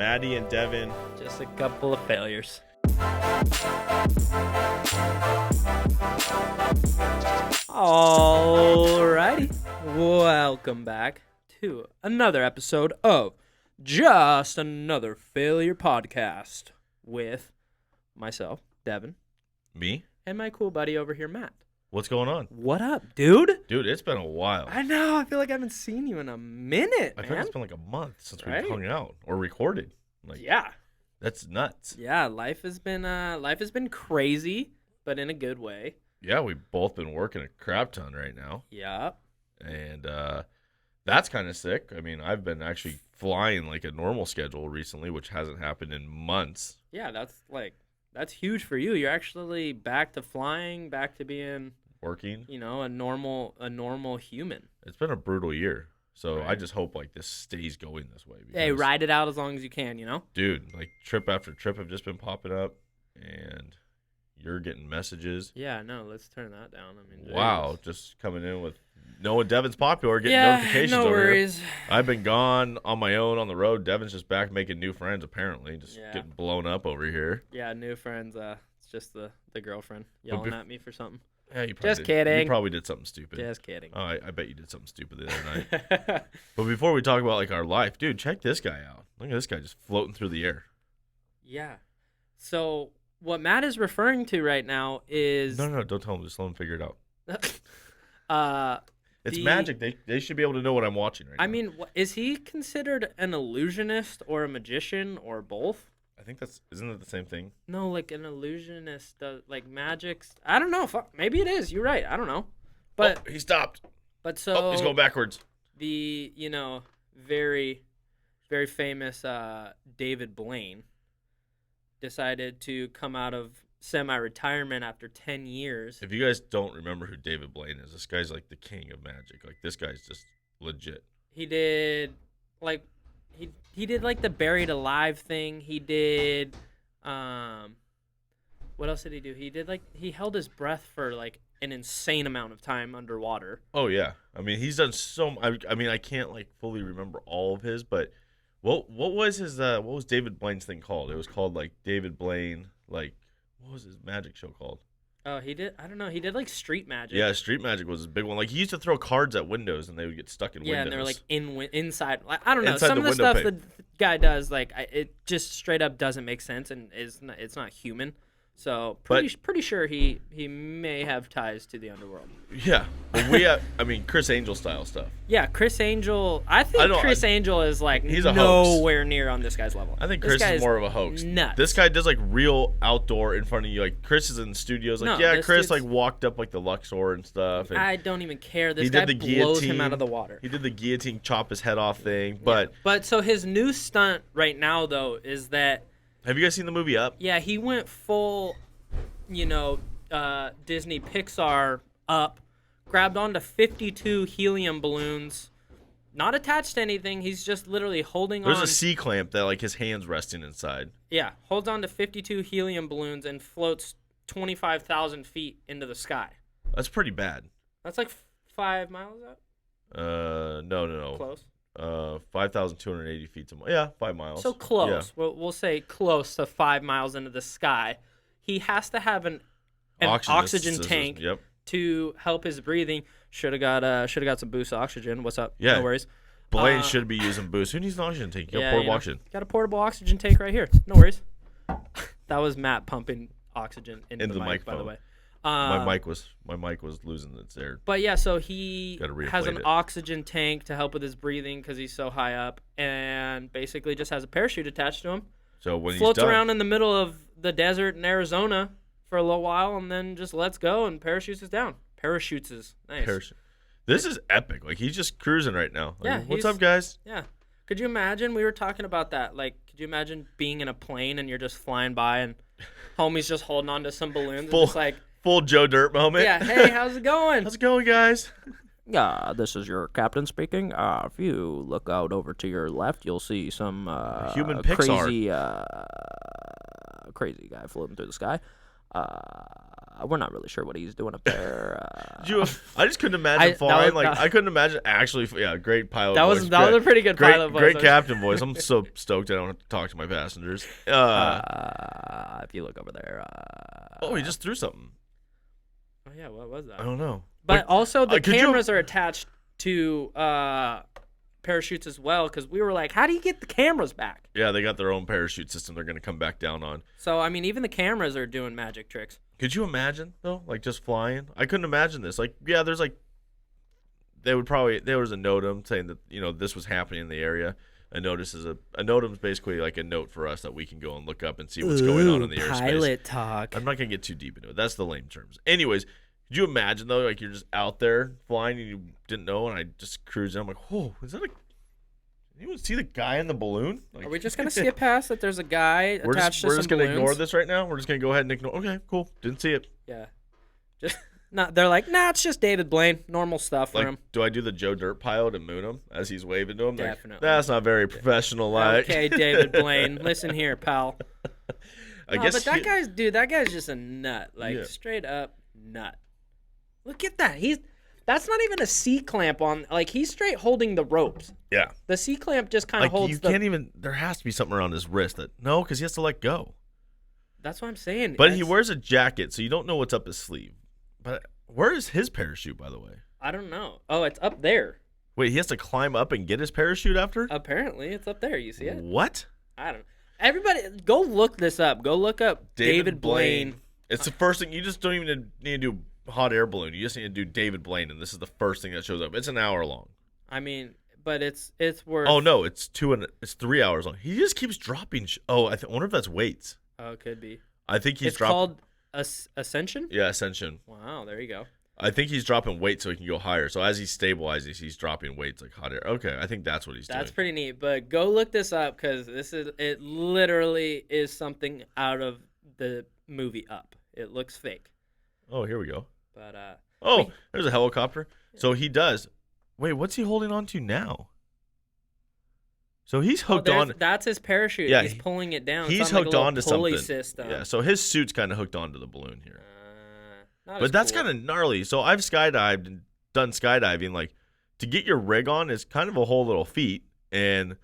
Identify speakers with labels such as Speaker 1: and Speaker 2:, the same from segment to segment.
Speaker 1: Maddie and Devin.
Speaker 2: Just a couple of failures. Alrighty, welcome back to another episode of Just Another Failure Podcast with myself, Devin.
Speaker 1: Me?
Speaker 2: And my cool buddy over here, Matt.
Speaker 1: What's going on?
Speaker 2: What up, dude?
Speaker 1: Dude, it's been a while.
Speaker 2: I know. I feel like I haven't seen you in a minute,
Speaker 1: I
Speaker 2: man.
Speaker 1: feel like it's been like a month since
Speaker 2: Right?
Speaker 1: we hung out or recorded. Like,
Speaker 2: Yeah.
Speaker 1: That's nuts.
Speaker 2: Yeah, life has been crazy, but in a good way.
Speaker 1: Yeah, we've both been working a crap ton right now.
Speaker 2: Yeah.
Speaker 1: And that's kind of sick. I mean, I've been actually flying like a normal schedule recently, which hasn't happened in months.
Speaker 2: Yeah, that's huge for you. You're actually back to flying, back to being
Speaker 1: Working.
Speaker 2: a normal human.
Speaker 1: It's been a brutal year. So
Speaker 2: Right.
Speaker 1: I just hope like this stays going this way.
Speaker 2: Hey,
Speaker 1: because,
Speaker 2: ride it out as long as you can,
Speaker 1: Dude, like trip after trip have just been popping up, and you're getting messages.
Speaker 2: Yeah, no, let's turn that down. I mean,
Speaker 1: Wow, just coming in with knowing Devin's popular, getting
Speaker 2: yeah,
Speaker 1: notifications
Speaker 2: no
Speaker 1: over
Speaker 2: worries.
Speaker 1: here. I've been gone on my own on the road. Devin's just back making new friends apparently, just
Speaker 2: Yeah.
Speaker 1: getting blown up over here.
Speaker 2: Yeah, new friends. It's just the girlfriend yelling at me for something.
Speaker 1: Yeah, you probably
Speaker 2: Just
Speaker 1: did.
Speaker 2: kidding.
Speaker 1: You probably did something stupid.
Speaker 2: Just kidding.
Speaker 1: Oh, I bet you did something stupid the other night. But before we talk about like our life, dude, check this guy out. Look at this guy just floating through the air.
Speaker 2: Yeah. So what Matt is referring to right now is
Speaker 1: No, don't tell him. Just let him figure it out. It's
Speaker 2: the-
Speaker 1: magic. They should be able to know what I'm watching right now.
Speaker 2: I mean, is he considered an illusionist or a magician or both?
Speaker 1: I think isn't it the same thing?
Speaker 2: No, like an illusionist does like magics. I don't know. Fuck, maybe it is. You're right. I don't know. But
Speaker 1: he stopped.
Speaker 2: so
Speaker 1: He's going backwards.
Speaker 2: the very very famous David Blaine decided to come out of semi-retirement after 10 years.
Speaker 1: If you guys don't remember who David Blaine is, this guy's like the king of magic. Like this guy's just legit.
Speaker 2: He did like he did like the buried alive thing. He did what else did he do? He held his breath for like an insane amount of time underwater.
Speaker 1: Oh yeah, I mean he's done so. I mean I can't like fully remember all of his, but what was his what was David Blaine's thing called? It was called like David Blaine like what was his magic show called?
Speaker 2: Oh, he did. I don't know. He did like street magic.
Speaker 1: Yeah, street magic was his big one. Like he used to throw cards at windows and they would get stuck in windows.
Speaker 2: Yeah, and they're like inside. Like, I don't know.
Speaker 1: Inside
Speaker 2: Some
Speaker 1: the
Speaker 2: of the
Speaker 1: window
Speaker 2: stuff
Speaker 1: pane.
Speaker 2: the guy does, like, it just straight up doesn't make sense and it's not human. So pretty sure he may have ties to the underworld.
Speaker 1: Yeah, but we have. I mean Chris Angel style stuff.
Speaker 2: Yeah, Chris Angel. I think Chris Angel is like
Speaker 1: he's a
Speaker 2: nowhere near on this guy's level.
Speaker 1: I think
Speaker 2: This
Speaker 1: Chris
Speaker 2: guy
Speaker 1: is more of a host.
Speaker 2: Nuts.
Speaker 1: This guy does like real outdoor in front of you. Like Chris is in the studios. Like
Speaker 2: No,
Speaker 1: yeah,
Speaker 2: this
Speaker 1: Chris
Speaker 2: dude's-
Speaker 1: like walked up like the Luxor and stuff. And
Speaker 2: I don't even care. This
Speaker 1: he
Speaker 2: guy
Speaker 1: did the
Speaker 2: blows
Speaker 1: guillotine.
Speaker 2: him out of the water.
Speaker 1: He did the guillotine chop his head off thing. But
Speaker 2: But so his new stunt right now though is that
Speaker 1: have you guys seen the movie Up?
Speaker 2: yeah, he went full, Disney Pixar Up, grabbed onto 52 helium balloons, not attached to anything. He's just literally holding
Speaker 1: There's
Speaker 2: on.
Speaker 1: a C clamp that like his hand's resting inside.
Speaker 2: Yeah, holds on to 52 helium balloons and floats 25,000 feet into the sky.
Speaker 1: That's pretty bad.
Speaker 2: That's like 5 miles up.
Speaker 1: No.
Speaker 2: Close.
Speaker 1: 5,280 feet to yeah, 5 miles.
Speaker 2: So close. We'll say close to 5 miles into the sky. He has to have an oxygen
Speaker 1: system.
Speaker 2: tank
Speaker 1: Yep.
Speaker 2: to help his breathing. Should have got some boost oxygen. What's up?
Speaker 1: Yeah.
Speaker 2: No worries.
Speaker 1: Blaine should be using boost. Who needs an oxygen tank? You got portable oxygen.
Speaker 2: Got a portable oxygen tank right here. No worries. That was Matt pumping oxygen into the mic, by the way.
Speaker 1: My mic was losing its air.
Speaker 2: But yeah, so he
Speaker 1: Gotta
Speaker 2: has
Speaker 1: reinflate
Speaker 2: an
Speaker 1: it.
Speaker 2: oxygen tank to help with his breathing because he's so high up, and basically just has a parachute attached to him.
Speaker 1: So when
Speaker 2: Floats
Speaker 1: he's done,
Speaker 2: around in the middle of the desert in Arizona for a little while, and then just lets go and parachutes us down. Parachutes is nice.
Speaker 1: This is epic. Like he's just cruising right now. Like,
Speaker 2: Yeah,
Speaker 1: what's
Speaker 2: he's-
Speaker 1: up, guys?
Speaker 2: Yeah. Could you imagine? We were talking about that. Like, could you imagine being in a plane and you're just flying by and homie's just holding on to some balloons and just like,
Speaker 1: Full Joe Dirt moment.
Speaker 2: yeah, hey, how's it going?
Speaker 1: How's it going, guys?
Speaker 2: Yeah, this is your captain speaking. If you look out over to your left, you'll see some
Speaker 1: Human Pixar.
Speaker 2: crazy guy floating through the sky. we're not really sure what he's doing up there.
Speaker 1: I just couldn't imagine flying. I couldn't imagine actually. Yeah, great pilot. That was
Speaker 2: a pretty good pilot voice.
Speaker 1: Great captain voice. I'm so stoked I don't have to talk to my passengers.
Speaker 2: If you look over there.
Speaker 1: Oh, he just threw something.
Speaker 2: Oh yeah, what was that?
Speaker 1: I don't know.
Speaker 2: But also the cameras are attached to parachutes as well, because we were like, how do you get the cameras back?
Speaker 1: Yeah, they got their own parachute system they're going to come back down on.
Speaker 2: So, I mean, even the cameras are doing magic tricks.
Speaker 1: Could you imagine, though, like just flying? I couldn't imagine this. Like, yeah, there's like, there was a NOTAM saying that, this was happening in the area. A NOTAM's basically like a note for us that we can go and look up and see what's going on in the airspace.
Speaker 2: Pilot talk.
Speaker 1: I'm not going to get too deep into it. That's the lame terms. Anyways, could you imagine, though, like you're just out there flying and you didn't know, and I just cruised in. I'm like, oh, is that anyone see the guy in the balloon? Like,
Speaker 2: are we just going to skip past that there's a guy attached to some balloons?
Speaker 1: We're just going to ignore this right now? We're just going to go ahead and ignore. Okay, cool. Didn't see it.
Speaker 2: Yeah. Just they're like, nah, it's just David Blaine. Normal stuff for him.
Speaker 1: Do I do the Joe Dirt pilot and moon him as he's waving to him?
Speaker 2: Definitely.
Speaker 1: Like, that's not very professional-like.
Speaker 2: Okay, David Blaine. Listen here, pal.
Speaker 1: I guess
Speaker 2: but that guy's just a nut. Like, straight up nut. Look at that. That's not even a C-clamp on. Like, he's straight holding the ropes.
Speaker 1: Yeah.
Speaker 2: The C-clamp just kind of holds
Speaker 1: there has to be something around his wrist because he has to let go.
Speaker 2: That's what I'm saying.
Speaker 1: But he wears a jacket, so you don't know what's up his sleeve. But where is his parachute, by the way?
Speaker 2: I don't know. Oh, it's up there.
Speaker 1: Wait, he has to climb up and get his parachute after?
Speaker 2: Apparently, it's up there. You see it?
Speaker 1: What?
Speaker 2: I don't know. Everybody, go look this up. Go look up David Blaine.
Speaker 1: It's the first thing. You just don't even need to do hot air balloon. You just need to do David Blaine, and this is the first thing that shows up. It's an hour long.
Speaker 2: I mean, but it's worth.
Speaker 1: Oh no, it's 3 hours long. He just keeps dropping. I wonder if that's weights.
Speaker 2: Oh, it could be.
Speaker 1: I think he's
Speaker 2: dropping. It's called Ascension?
Speaker 1: Yeah, Ascension.
Speaker 2: Wow, there you go.
Speaker 1: I think he's dropping weight so he can go higher. So as he stabilizes, he's dropping weights like hot air. Okay, I think that's what he's doing.
Speaker 2: That's pretty neat. But go look this up, because it literally is something out of the movie Up. It looks fake.
Speaker 1: Oh, here we go.
Speaker 2: But
Speaker 1: there's a helicopter. So he does. Wait, what's he holding on to now? So he's hooked on.
Speaker 2: That's his parachute. Yeah, he's pulling it down.
Speaker 1: He's hooked on to something.
Speaker 2: System.
Speaker 1: Yeah, so his suit's kind of hooked onto the balloon here.
Speaker 2: But
Speaker 1: that's kind of gnarly. So I've skydived and done skydiving. Like, to get your rig on is kind of a whole little feat, and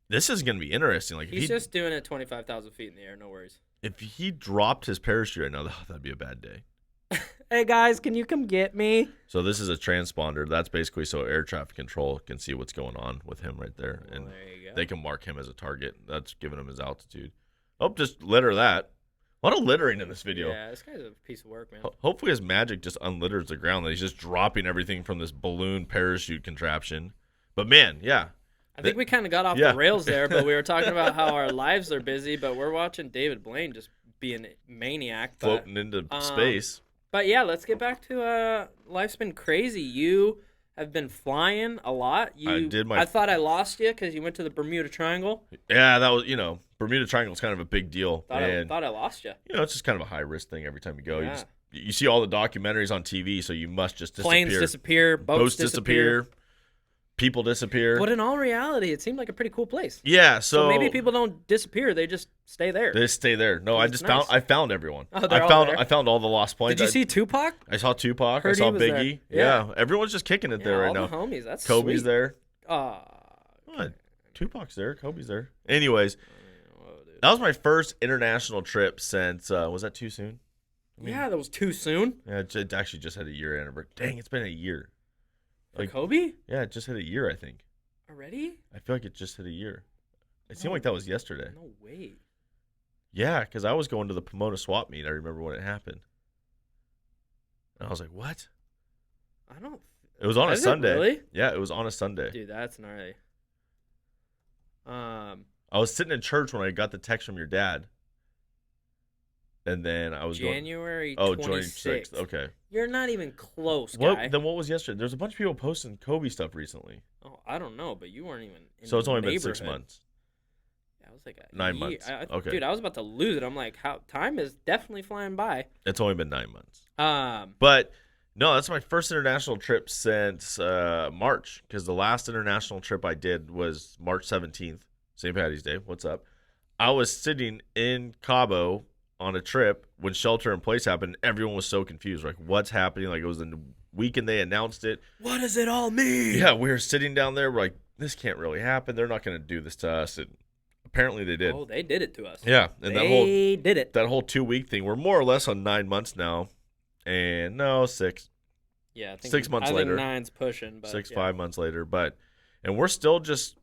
Speaker 1: this is going to be interesting. Like,
Speaker 2: he's just doing it 25,000 feet in the air. No worries.
Speaker 1: If he dropped his parachute right now, that'd be a bad day.
Speaker 2: Hey guys, can you come get me?
Speaker 1: So this is a transponder. That's basically so air traffic control can see what's going on with him right there, and
Speaker 2: there you go.
Speaker 1: They can mark him as a target. That's giving him his altitude. Oh, just litter that. A lot of littering in this video.
Speaker 2: Yeah, this guy's a piece of work, man.
Speaker 1: Hopefully his magic just unlitters the ground. That he's just dropping everything from this balloon parachute contraption. But man, yeah.
Speaker 2: I think we kind of got off the rails there, but we were talking about how our lives are busy, but we're watching David Blaine just being a maniac.
Speaker 1: Floating into space.
Speaker 2: But yeah, let's get back to life's been crazy. You have been flying a lot. I thought I lost you because you went to the Bermuda Triangle.
Speaker 1: Yeah, that was, Bermuda Triangle is kind of a big deal.
Speaker 2: Thought I lost you.
Speaker 1: It's just kind of a high risk thing every time you go. Yeah. You see all the documentaries on TV, so you must just disappear.
Speaker 2: Planes disappear, boats disappear.
Speaker 1: People disappear.
Speaker 2: But in all reality, it seemed like a pretty cool place.
Speaker 1: Yeah, so
Speaker 2: maybe people don't disappear; they just stay there.
Speaker 1: They stay there. No, I found everyone.
Speaker 2: Oh, I
Speaker 1: found all the lost planes.
Speaker 2: Did you see Tupac?
Speaker 1: I saw Tupac. I saw Biggie. Yeah, everyone's just kicking it there right now.
Speaker 2: All the homies. That's
Speaker 1: Kobe's
Speaker 2: sweet.
Speaker 1: there. What? Tupac's there. Kobe's there. Anyways, that was my first international trip since. Was that too soon?
Speaker 2: Yeah, that was too soon.
Speaker 1: Yeah, it actually just had a year anniversary. Dang, it's been a year.
Speaker 2: For Kobe?
Speaker 1: Yeah, it just hit a year, I think.
Speaker 2: Already?
Speaker 1: I feel like it just hit a year. It seemed like that was yesterday.
Speaker 2: No way.
Speaker 1: Yeah, because I was going to the Pomona swap meet. I remember when it happened. And I was like, what? It was on a Sunday.
Speaker 2: Really?
Speaker 1: Yeah, it was on a Sunday.
Speaker 2: Dude, that's gnarly.
Speaker 1: I was sitting in church when I got the text from your dad. And then I was
Speaker 2: January 26th.
Speaker 1: Okay.
Speaker 2: You're not even close, guy.
Speaker 1: Then what was yesterday? There's a bunch of people posting Kobe stuff recently.
Speaker 2: Oh, I don't know, but you weren't even in
Speaker 1: So it's only been
Speaker 2: neighborhood.
Speaker 1: 6 months.
Speaker 2: Yeah, I was like
Speaker 1: 9 months. Okay.
Speaker 2: Dude, I was about to lose it. I'm like, time is definitely flying by.
Speaker 1: It's only been 9 months. But no, that's my first international trip since March, because the last international trip I did was March 17th, St. Patty's Day. What's up? I was sitting in Cabo on a trip when shelter in place happened. Everyone was so confused. Like, what's happening? Like, it was the weekend they announced it.
Speaker 2: What does it all mean?
Speaker 1: Yeah, we were sitting down there. We're like, this can't really happen. They're not going to do this to us. And apparently they did.
Speaker 2: Oh, they did it to us.
Speaker 1: Yeah. And
Speaker 2: they did it.
Speaker 1: That whole 2-week thing. We're more or less on 9 months now. And no, 6.
Speaker 2: Yeah, I think
Speaker 1: 6 months later.
Speaker 2: I think 9's pushing. But
Speaker 1: 5 months later. And we're still just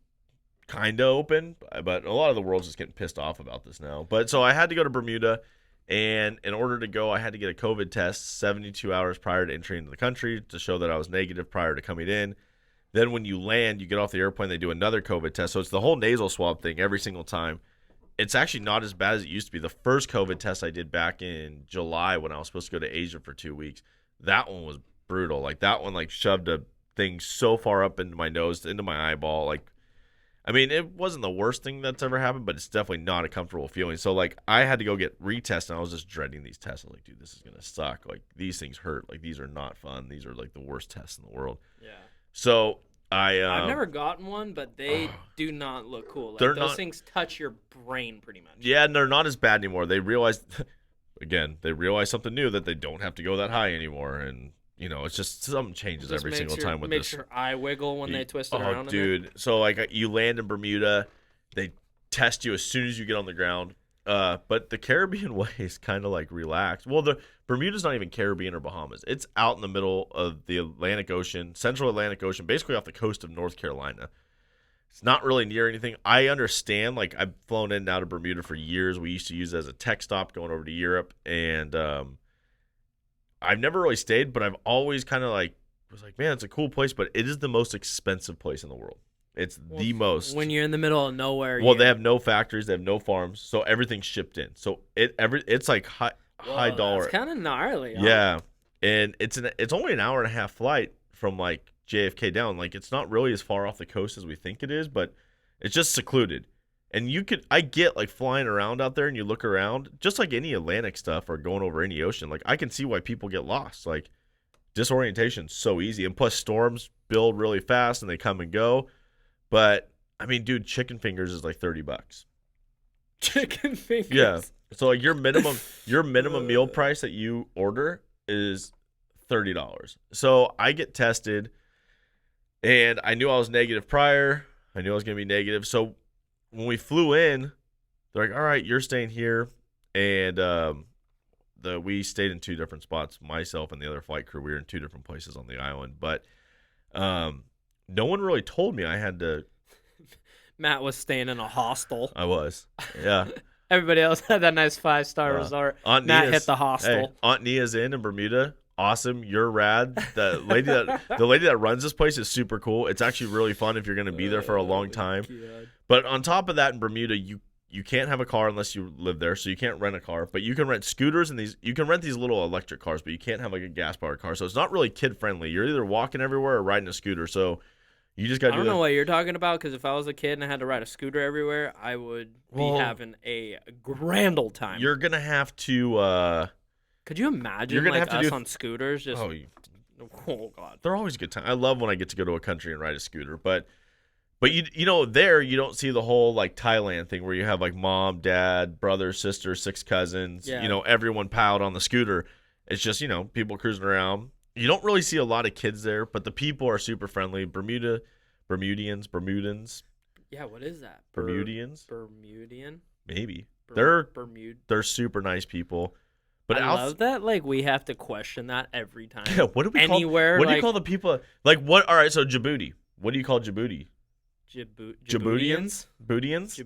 Speaker 1: kind of open. But a lot of the world's just getting pissed off about this now. But so I had to go to Bermuda. And in order to go, I had to get a COVID test 72 hours prior to entering into the country to show that I was negative prior to coming in. Then when you land, you get off the airplane, they do another COVID test. So it's the whole nasal swab thing every single time. It's actually not as bad as it used to be. The first COVID test I did back in July when I was supposed to go to Asia for 2 weeks, that one was brutal. Like, that one, like, shoved a thing so far up into my nose, into my eyeball. Like, I mean, it wasn't the worst thing that's ever happened, but it's definitely not a comfortable feeling. So, like, I had to go get retested, and I was just dreading these tests. I was like, dude, this is going to suck. Like, these things hurt. Like, these are not fun. These are, like, the worst tests in the world.
Speaker 2: Yeah.
Speaker 1: So, I've
Speaker 2: never gotten one, but they do not look cool. Like, those things touch your brain pretty much.
Speaker 1: Yeah, and they're not as bad anymore. They realized, again, something new, that they don't have to go that high anymore. And, you know, it's just something changes every single time with this.
Speaker 2: Makes your eye wiggle when they twist it around.
Speaker 1: Oh, dude. So, like, you land in Bermuda. They test you as soon as you get on the ground. But the Caribbean way is kind of, like, relaxed. Well, the Bermuda's not even Caribbean or Bahamas. It's out in the middle of the Atlantic Ocean, Central Atlantic Ocean, basically off the coast of North Carolina. It's not really near anything. I understand. Like, I've flown in and out of Bermuda for years. We used to use it as a tech stop going over to Europe. And I've never really stayed, but I've always kind of, like, was like, man, it's a cool place, but it is the most expensive place in the world. It's the most.
Speaker 2: When you're in the middle of nowhere.
Speaker 1: Well, they have no factories. They have no farms. So everything's shipped in. So it's like high dollar.
Speaker 2: It's kind of gnarly. Huh?
Speaker 1: Yeah. And it's only an hour and a half flight from, like, JFK down. Like, it's not really as far off the coast as we think it is, but it's just secluded. And I get, like, flying around out there and you look around, just like any Atlantic stuff or going over any ocean. Like, I can see why people get lost. Like, disorientation's so easy. And plus, storms build really fast and they come and go. But, I mean, dude, chicken fingers is like $30.
Speaker 2: Chicken fingers?
Speaker 1: Yeah. So, like, your minimum meal price that you order is $30. So, I get tested, and I knew I was negative prior. I knew I was going to be negative. So, when we flew in, they're like, all right, you're staying here. And we stayed in 2 different spots. Myself and the other flight crew, we were in 2 different places on the island. But no one really told me I had to.
Speaker 2: Matt was staying in a hostel.
Speaker 1: I was. Yeah.
Speaker 2: Everybody else had that nice 5-star resort.
Speaker 1: Aunt
Speaker 2: Matt
Speaker 1: Nia's,
Speaker 2: hit the hostel.
Speaker 1: Hey, Aunt Nia's in Bermuda. Awesome. You're rad. The lady that runs this place is super cool. It's actually really fun if you're going to be there for a long time.
Speaker 2: God.
Speaker 1: But on top of that, in Bermuda, you can't have a car unless you live there, so you can't rent a car. But you can rent scooters, and you can rent these little electric cars, but you can't have, like, a gas-powered car. So it's not really kid-friendly. You're either walking everywhere or riding a scooter. So you just got to
Speaker 2: I don't know what you're talking about, because if I was a kid and I had to ride a scooter everywhere, I would be having a grand old time.
Speaker 1: You're going to have to
Speaker 2: could you imagine, like, us on scooters? Just, oh, God.
Speaker 1: They're always a good time. I love when I get to go to a country and ride a scooter. But you know, there you don't see the whole, like, Thailand thing where you have, like, mom, dad, brother, sister, 6 cousins, you know, everyone piled on the scooter. It's just, you know, people cruising around. You don't really see a lot of kids there, but the people are super friendly. Bermudans.
Speaker 2: Yeah, what is that?
Speaker 1: Bermudians?
Speaker 2: Bermudian?
Speaker 1: Maybe.
Speaker 2: Bermuda.
Speaker 1: They're super nice people. But
Speaker 2: I love that, like, we have to question that every time.
Speaker 1: Yeah, what do we
Speaker 2: Anywhere,
Speaker 1: call? What do you call the people? Like, what? All right, so Djibouti. What do you call Djibouti?
Speaker 2: Djiboutians?
Speaker 1: Bootians?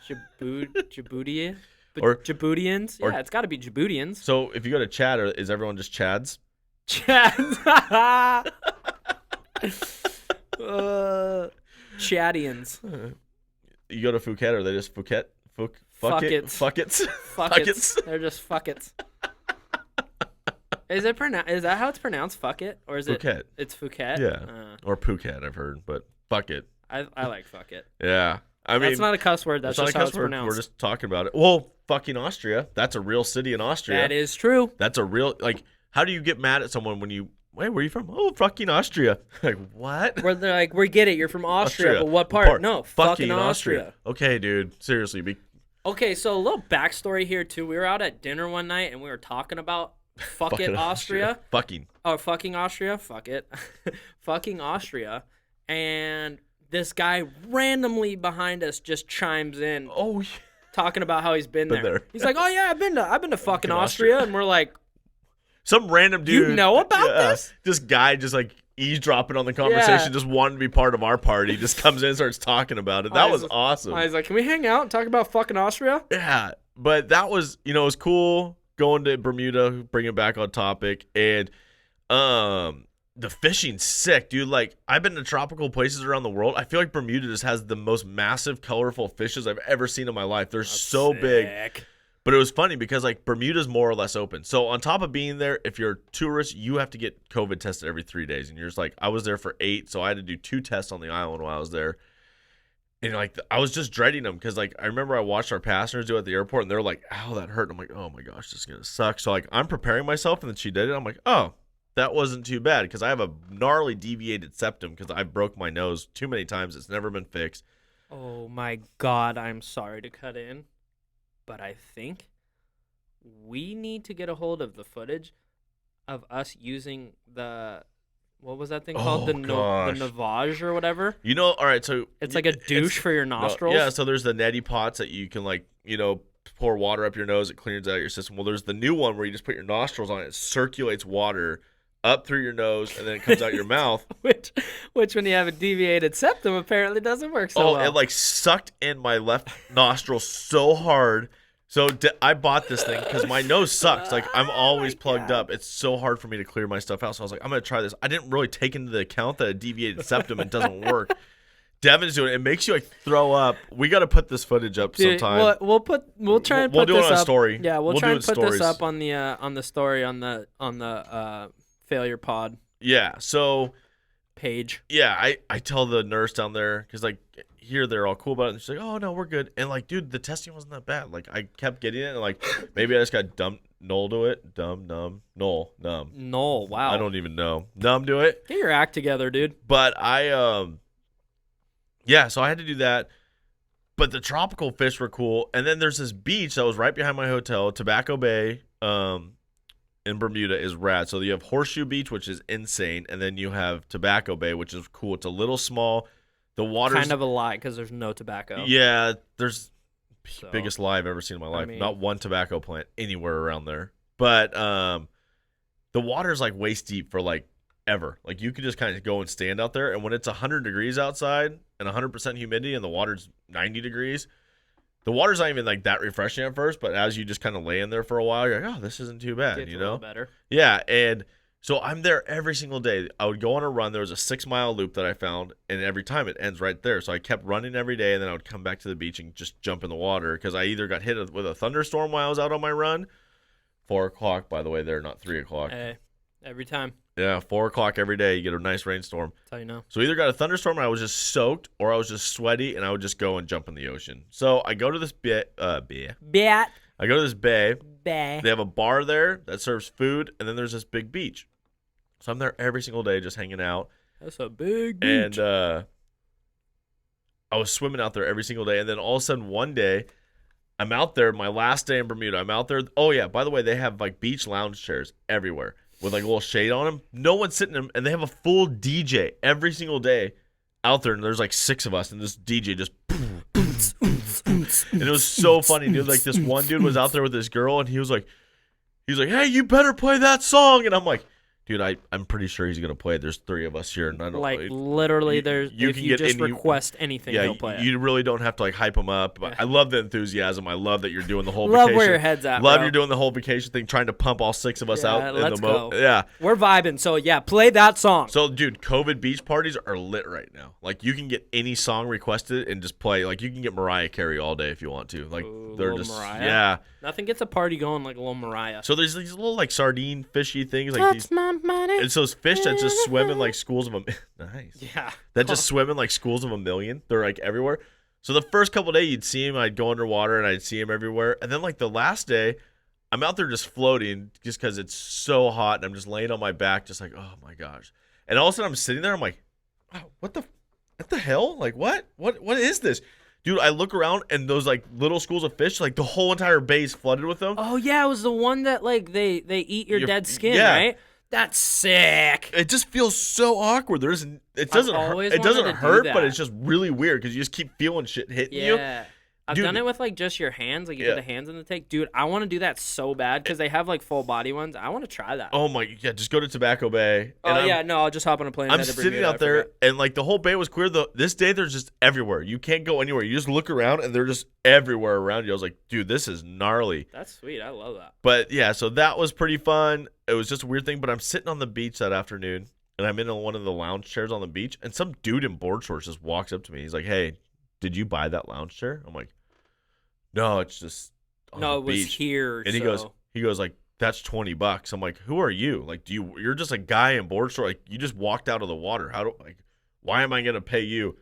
Speaker 2: Djibouti?
Speaker 1: Or
Speaker 2: Djiboutians? Yeah, it's got to be Djiboutians.
Speaker 1: So if you go to Chad, is everyone just Chads?
Speaker 2: Chads. Chadians.
Speaker 1: You go to Phuket, are they just Phuket?
Speaker 2: Fuckets.
Speaker 1: Fuckets.
Speaker 2: They're just fuckets. Is that how it's pronounced? Fuck it, or is it
Speaker 1: Phuket?
Speaker 2: It's Phuket.
Speaker 1: Yeah, or Phuket. I've heard, but fuck it.
Speaker 2: I like fuck it.
Speaker 1: Yeah, I mean
Speaker 2: that's not a cuss word. That's just how it's pronounced.
Speaker 1: We're just talking about it. Well, fucking Austria. That's a real city in Austria.
Speaker 2: That is true.
Speaker 1: That's a real, like. How do you get mad at someone when you? Wait, where are you from? Oh, fucking Austria. Like, what?
Speaker 2: Where they're like, we get it. You're from Austria, but what part? No, fucking Austria.
Speaker 1: Okay, dude. Seriously,
Speaker 2: Okay, so a little backstory here too. We were out at dinner one night and we were talking about fucking Austria.
Speaker 1: Fucking.
Speaker 2: Oh, fucking Austria. Fuck it. Fucking Austria. And this guy randomly behind us just chimes in.
Speaker 1: Oh, yeah.
Speaker 2: Talking about how he's been there.
Speaker 1: there.
Speaker 2: He's like, "Oh yeah, I've been to fucking Austria," and we're like,
Speaker 1: some random dude.
Speaker 2: You know about this?
Speaker 1: This guy just like eavesdropping on the conversation,
Speaker 2: Yeah.
Speaker 1: just wanting to be part of our party. Just comes in and starts talking about it. That was awesome.
Speaker 2: I was like, "Can we hang out and talk about fucking Austria?"
Speaker 1: Yeah, but that was, it was cool going to Bermuda, bring it back on topic, and the fishing's sick, dude. Like, I've been to tropical places around the world. I feel like Bermuda just has the most massive, colorful fishes I've ever seen in my life. They're so big. But it was funny because, like, Bermuda's more or less open. So on top of being there, if you're a tourist, you have to get COVID tested every 3 days. And you're just like, I was there for 8, so I had to do 2 tests on the island while I was there. And, like, I was just dreading them because, like, I remember I watched our passengers do it at the airport, and they're like, ow, that hurt. And I'm like, oh, my gosh, this is going to suck. So, like, I'm preparing myself, and then she did it. I'm like, oh, that wasn't too bad because I have a gnarly deviated septum because I broke my nose too many times. It's never been fixed.
Speaker 2: Oh, my God. I'm sorry to cut in, but I think we need to get a hold of the footage of us using what was that thing called? The Navage or whatever.
Speaker 1: All right, so
Speaker 2: it's like a douche for your nostrils.
Speaker 1: Yeah, so there's the neti pots that you can, like, pour water up your nose. It cleans out your system. Well, there's the new one where you just put your nostrils on it. It circulates water up through your nose and then it comes out your mouth.
Speaker 2: Which when you have a deviated septum apparently doesn't work so well.
Speaker 1: It like sucked in my left nostril so hard. So I bought this thing because my nose sucks. Like, I'm always plugged up. It's so hard for me to clear my stuff out. So I was like, I'm going to try this. I didn't really take into account that a deviated septum, it doesn't work. Devin's doing it. It makes you like throw up. We got to put this footage up sometime.
Speaker 2: We'll try and put this up.
Speaker 1: We'll do it on a story.
Speaker 2: Yeah, we'll try and put this up on the story on the failure pod.
Speaker 1: Yeah. So
Speaker 2: page.
Speaker 1: Yeah, I tell the nurse down there because like here they're all cool about it. And she's like, oh no, we're good. And like, dude, the testing wasn't that bad. Like I kept getting it, and like maybe I just got null to it. Numb.
Speaker 2: Null. Wow.
Speaker 1: I don't even know. Numb to it.
Speaker 2: Get your act together, dude.
Speaker 1: But yeah, so I had to do that. But the tropical fish were cool. And then there's this beach that was right behind my hotel. Tobacco Bay in Bermuda is rad. So you have Horseshoe Beach, which is insane. And then you have Tobacco Bay, which is cool. It's a little small. The water's
Speaker 2: kind of a lie because there's no tobacco.
Speaker 1: Yeah, there's biggest lie I've ever seen in my life.
Speaker 2: I mean,
Speaker 1: not one tobacco plant anywhere around there. But the water's like waist deep for like ever. Like you could just kind of go and stand out there, and when it's 100 degrees outside and 100% humidity and the water's 90 degrees, the water's not even like that refreshing at first, but as you just kind of lay in there for a while, you're like, oh, this isn't too bad,
Speaker 2: Gets a little better.
Speaker 1: Yeah, and so I'm there every single day. I would go on a run. There was a 6-mile loop that I found, and every time it ends right there. So I kept running every day, and then I would come back to the beach and just jump in the water because I either got hit with a thunderstorm while I was out on my run. 4 o'clock, by the way, there, not 3 o'clock.
Speaker 2: Hey, every time.
Speaker 1: Yeah, 4 o'clock every day, you get a nice rainstorm.
Speaker 2: That's how you know.
Speaker 1: So either got a thunderstorm and I was just soaked, or I was just sweaty and I would just go and jump in the ocean. So I go to this I go to this bay. They have a bar there that serves food, and then there's this big beach. So I'm there every single day just hanging out.
Speaker 2: That's a big beach.
Speaker 1: And I was swimming out there every single day. And then all of a sudden one day, I'm out there, my last day in Bermuda. I'm out there. Oh, yeah, by the way, they have like beach lounge chairs everywhere with like a little shade on them. No one's sitting in them, and they have a full DJ every single day out there. And there's like 6 of us, and this DJ just... And it was so funny, dude. Like this one dude was out there with this girl, and he was like, hey, you better play that song. And I'm like, dude, I'm pretty sure he's gonna play it. There's 3 of us here, and I don't
Speaker 2: like literally. If you just request anything, he'll play it.
Speaker 1: You really don't have to like hype him up. But I love the enthusiasm. I love that you're doing the whole
Speaker 2: love
Speaker 1: vacation.
Speaker 2: Where your head's at.
Speaker 1: Love
Speaker 2: bro.
Speaker 1: you're doing the whole vacation thing, trying to pump all 6 of us out.
Speaker 2: Let's go.
Speaker 1: Yeah,
Speaker 2: we're vibing. So yeah, play that song.
Speaker 1: So dude, COVID beach parties are lit right now. Like you can get any song requested and just play. Like you can get Mariah Carey all day if you want to. Like they're just
Speaker 2: Mariah.
Speaker 1: Yeah.
Speaker 2: Nothing gets a party going like a little Mariah.
Speaker 1: So there's these little like sardine fishy things like
Speaker 2: That's
Speaker 1: these.
Speaker 2: my money.
Speaker 1: It's those fish that just swim in like schools of nice.
Speaker 2: Yeah.
Speaker 1: That just swim in like schools of a million. They're like everywhere. So the first couple of days you'd see him, I'd go underwater and I'd see him everywhere. And then like the last day, I'm out there just floating just because it's so hot, and I'm just laying on my back, just like, oh my gosh. And all of a sudden I'm sitting there, I'm like, oh, what the hell? Like what is this? Dude, I look around and those like little schools of fish, like the whole entire bay is flooded with them.
Speaker 2: Oh yeah, it was the one that like they eat your dead skin,
Speaker 1: yeah.
Speaker 2: right? That's sick.
Speaker 1: It just feels so awkward. It doesn't
Speaker 2: to
Speaker 1: hurt,
Speaker 2: do
Speaker 1: but
Speaker 2: that.
Speaker 1: it's just really weird because you just keep feeling shit hitting you.
Speaker 2: Yeah. I've
Speaker 1: Dude,
Speaker 2: done it with like just your hands, like you put the hands in the tank. Dude, I want to do that so bad because they have like full body ones. I want to try that.
Speaker 1: Oh my, yeah, just go to Tobacco Bay.
Speaker 2: No, I'll just hop on a plane.
Speaker 1: I'm sitting out there and like the whole bay was clear. This day they're just everywhere. You can't go anywhere. You just look around and they're just everywhere around you. I was like, dude, this is gnarly.
Speaker 2: That's sweet. I love that.
Speaker 1: But yeah, so that was pretty fun. It was just a weird thing, but I'm sitting on the beach that afternoon and I'm in one of the lounge chairs on the beach and some dude in board shorts just walks up to me. He's like, hey, did you buy that lounge chair? I'm like, no, it's just on the
Speaker 2: it was
Speaker 1: beach.
Speaker 2: here.
Speaker 1: And he goes like, that's $20. I'm like, who are you? Like, you're just a guy in board shorts. Like, you just walked out of the water. Why am I gonna pay you?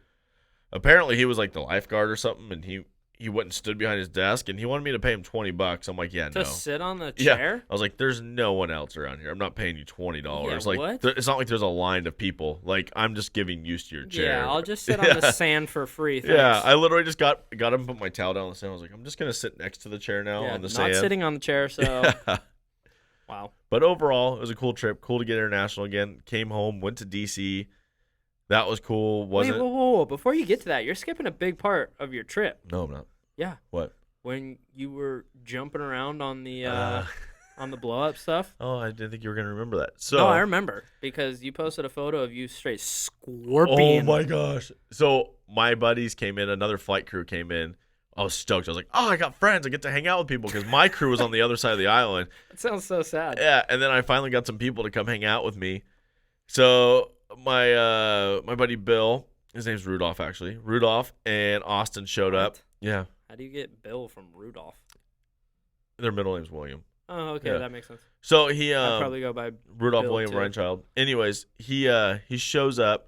Speaker 1: Apparently, he was like the lifeguard or something, and he went and stood behind his desk, and he wanted me to pay him $20. I'm like, yeah, no.
Speaker 2: To sit on the chair?
Speaker 1: Yeah. I was like, there's no one else around here. I'm not paying you $20.
Speaker 2: Yeah,
Speaker 1: like,
Speaker 2: what?
Speaker 1: It's not like there's a line of people. Like, I'm just giving use to your chair.
Speaker 2: Yeah, I'll just sit on the sand for free. Thanks.
Speaker 1: Yeah, I literally just got him, put my towel down on the sand. I was like, I'm just gonna sit next to the chair now on the sand.
Speaker 2: Not sitting on the chair, so wow.
Speaker 1: But overall, it was a cool trip. Cool to get international again. Came home, went to DC. That was cool.
Speaker 2: Wait, whoa. Before you get to that, you're skipping a big part of your trip.
Speaker 1: No, I'm not.
Speaker 2: Yeah.
Speaker 1: What?
Speaker 2: When you were jumping around on the on the blow up stuff.
Speaker 1: Oh, I didn't think you were gonna remember that. So
Speaker 2: no, I remember because you posted a photo of you straight scorpion.
Speaker 1: Oh my gosh. So my buddies came in. Another flight crew came in. I was stoked. I was like, oh, I got friends. I get to hang out with people because my crew was on the other side of the island.
Speaker 2: That sounds so sad.
Speaker 1: Yeah, and then I finally got some people to come hang out with me. So my buddy Bill, his name's Rudolph actually. Rudolph and Austin showed up. Yeah.
Speaker 2: How do you get Bill from Rudolph?
Speaker 1: Their middle name's William.
Speaker 2: Oh, okay, that makes sense.
Speaker 1: So he
Speaker 2: I'd probably go by
Speaker 1: Rudolph
Speaker 2: Bill
Speaker 1: William
Speaker 2: too.
Speaker 1: Reinchild. Anyways, he shows up.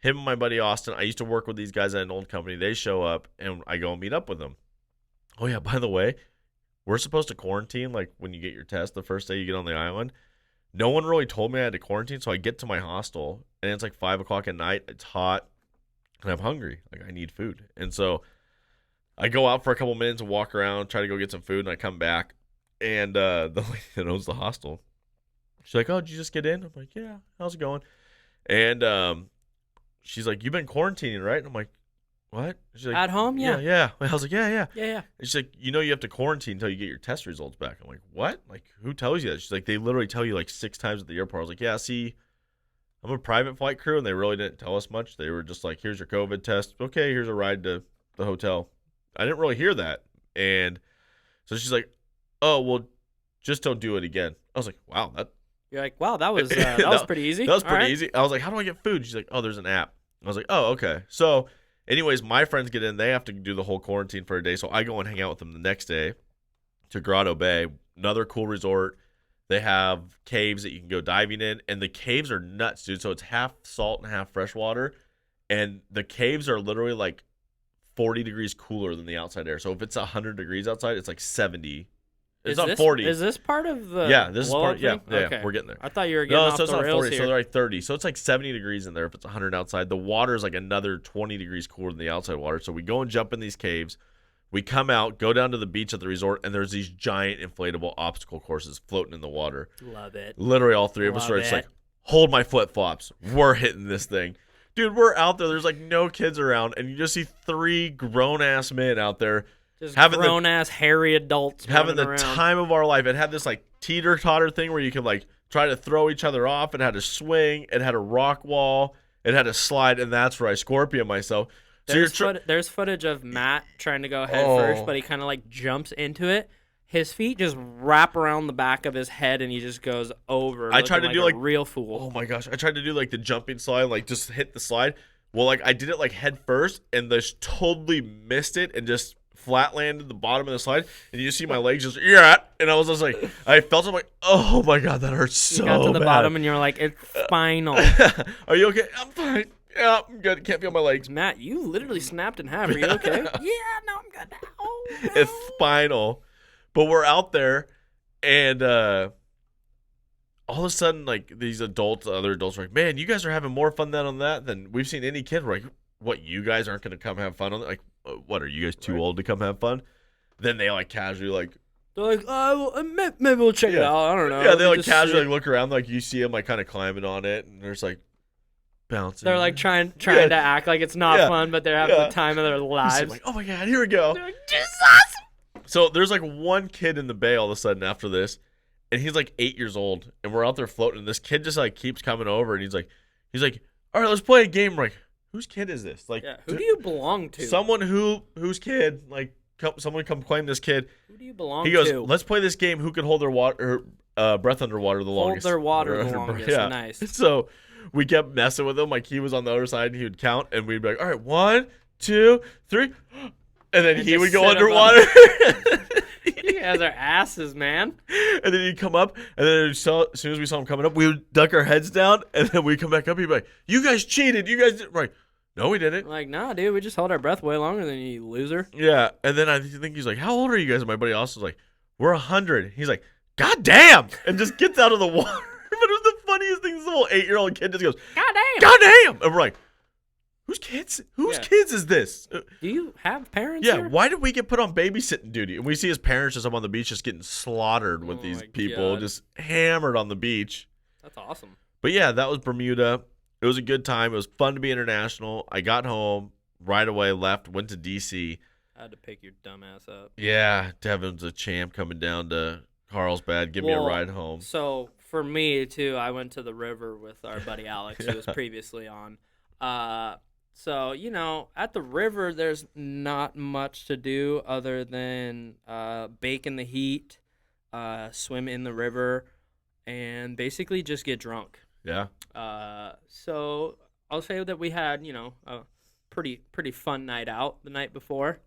Speaker 1: Him and my buddy Austin. I used to work with these guys at an old company. They show up and I go and meet up with them. Oh yeah, by the way, we're supposed to quarantine like when you get your test the first day you get on the island. No one really told me I had to quarantine, so I get to my hostel and it's like 5:00 at night. It's hot and I'm hungry. Like I need food. And so I go out for a couple minutes and walk around, try to go get some food, and I come back. And the lady that owns the hostel, she's like, oh, did you just get in? I'm like, yeah, how's it going? And she's like, you've been quarantining, right? And I'm like, what? She's like,
Speaker 2: at home?
Speaker 1: Yeah. I was like, yeah.
Speaker 2: And
Speaker 1: she's like, you have to quarantine until you get your test results back. I'm like, what? Like, who tells you that? She's like, they literally tell you like 6 times at the airport. I was like, yeah, see, I'm a private flight crew, and they really didn't tell us much. They were just like, here's your COVID test. Okay, here's a ride to the hotel. I didn't really hear that. And so she's like, oh, well, just don't do it again. I was like, wow,
Speaker 2: you're like, wow, that was pretty easy.
Speaker 1: That was pretty easy. I was like, how do I get food? She's like, oh, there's an app. I was like, oh, okay. So anyways, my friends get in. They have to do the whole quarantine for a day. So I go and hang out with them the next day to Grotto Bay, another cool resort. They have caves that you can go diving in. And the caves are nuts, dude. So it's half salt and half fresh water. And the caves are literally like 40 degrees cooler than the outside air. So if it's 100 degrees outside, it's like 70. It's not 40.
Speaker 2: Is this part of the
Speaker 1: this is part. Yeah,
Speaker 2: okay.
Speaker 1: We're getting there.
Speaker 2: I thought you were getting off
Speaker 1: so it's
Speaker 2: the
Speaker 1: not
Speaker 2: rails
Speaker 1: 40.
Speaker 2: here.
Speaker 1: So they're like 30. So it's like 70 degrees in there if it's 100 outside. The water is like another 20 degrees cooler than the outside water. So we go and jump in these caves. We come out, go down to the beach at the resort, and there's these giant inflatable obstacle courses floating in the water.
Speaker 2: Love it.
Speaker 1: Literally all three of us are just like, hold my flip-flops. We're hitting this thing. Dude, we're out there. There's like no kids around, and you just see 3 grown-ass men out there.
Speaker 2: Just having grown-ass, hairy adults
Speaker 1: having the
Speaker 2: around.
Speaker 1: Time of our life. It had this like teeter-totter thing where you could like try to throw each other off. It had a swing. It had a rock wall. It had a slide, and that's where I scorpion myself. So
Speaker 2: there's footage of Matt trying to go head first, but he kind of like jumps into it. His feet just wrap around the back of his head, and he just goes over.
Speaker 1: I tried to do like
Speaker 2: a real fool.
Speaker 1: Oh my gosh! I tried to do like the jumping slide, like just hit the slide. Well, like I did it like head first, and just totally missed it, and just flat landed the bottom of the slide. And you see my legs just and I was just like, I felt I'm like, oh my god, that hurts so bad.
Speaker 2: You got to the bottom, and you're like, it's spinal.
Speaker 1: Are you okay? I'm fine. Yeah, I'm good. Can't feel my legs.
Speaker 2: Matt, you literally snapped in half. Are you okay? Yeah, no, I'm good now. Oh, no.
Speaker 1: It's spinal. But we're out there, and all of a sudden, like, these other adults are like, man, you guys are having more fun on that than we've seen any kid. We're like, what, you guys aren't going to come have fun on it? Like, what are you guys too old to come have fun? Then they like casually like.
Speaker 2: They're like, maybe we'll check it out. I don't know.
Speaker 1: Yeah, they like
Speaker 2: Just
Speaker 1: casually
Speaker 2: see.
Speaker 1: like, look around, like you see them like kind of climbing on it, and there's like bouncing.
Speaker 2: They're like trying
Speaker 1: Yeah.
Speaker 2: to act like it's not
Speaker 1: Yeah.
Speaker 2: fun, but they're having
Speaker 1: Yeah.
Speaker 2: the time of their
Speaker 1: You see 'em
Speaker 2: lives.
Speaker 1: like, oh my god, here we go.
Speaker 2: They're like, Jesus!
Speaker 1: So there's like one kid in the bay all of a sudden after this, and he's like 8 years old, and we're out there floating, and this kid just like keeps coming over, and he's like, all right, let's play a game. We're like, whose kid is this? Like,
Speaker 2: Yeah, who do you belong to?
Speaker 1: someone whose kid? Like, someone come claim this kid.
Speaker 2: Who do you belong
Speaker 1: He goes,
Speaker 2: to?
Speaker 1: let's play this game. Who can hold their breath underwater the longest?
Speaker 2: Hold their water the longest.
Speaker 1: Yeah.
Speaker 2: Nice.
Speaker 1: So we kept messing with him. Like he was on the other side, and he would count, and we'd be like, all right, 1, 2, 3, and then
Speaker 2: And
Speaker 1: he would
Speaker 2: just
Speaker 1: go
Speaker 2: sit
Speaker 1: underwater.
Speaker 2: You guys are asses, man.
Speaker 1: And then he'd come up, and then as soon as we saw him coming up, we would duck our heads down, and then we'd come back up. He'd be like, you guys cheated. You guys did. We're like, no, we didn't.
Speaker 2: Like, nah, dude, we just hold our breath way longer than you, loser.
Speaker 1: Yeah. And then I think he's like, how old are you guys? And my buddy also was like, we're 100. He's like, God damn. And just gets out of the water. But it was the funniest thing. This little 8-year-old kid just goes,
Speaker 2: God damn.
Speaker 1: God damn. And we're like, whose kids? Whose
Speaker 2: Yeah.
Speaker 1: kids is this?
Speaker 2: Do you have parents
Speaker 1: Yeah,
Speaker 2: here?
Speaker 1: why did we get put on babysitting duty? And we see his parents just up on the beach just getting slaughtered with
Speaker 2: Oh
Speaker 1: these
Speaker 2: my
Speaker 1: people,
Speaker 2: God.
Speaker 1: just hammered on the beach.
Speaker 2: That's awesome.
Speaker 1: But yeah, that was Bermuda. It was a good time. It was fun to be international. I got home right away, left, went to D.C.
Speaker 2: I had to pick your dumb ass up.
Speaker 1: Yeah, Devin's a champ coming down to Carlsbad. Give me a
Speaker 2: Well,
Speaker 1: ride home.
Speaker 2: So for me too, I went to the river with our buddy Alex, who was
Speaker 1: Yeah.
Speaker 2: previously on. So at the river, there's not much to do other than bake in the heat, swim in the river, and basically just get drunk.
Speaker 1: Yeah.
Speaker 2: So I'll say that we had a pretty fun night out the night before,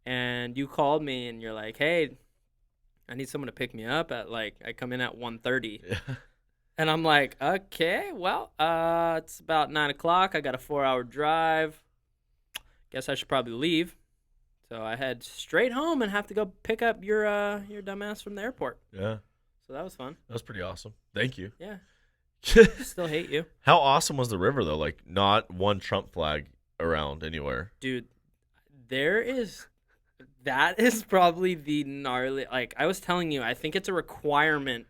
Speaker 2: and you called me and you're like, hey, I need someone to pick me up at I come in at 1:30.
Speaker 1: Yeah.
Speaker 2: And I'm like, okay, well, it's about 9 o'clock. I got a 4-hour drive. Guess I should probably leave. So I head straight home and have to go pick up your dumbass from the airport.
Speaker 1: Yeah.
Speaker 2: So that was fun.
Speaker 1: That was pretty awesome. Thank you.
Speaker 2: Yeah. Still hate you.
Speaker 1: How awesome was the river, though? Like, not one Trump flag around anywhere.
Speaker 2: Dude, that is probably the gnarly, I was telling you, I think it's a requirement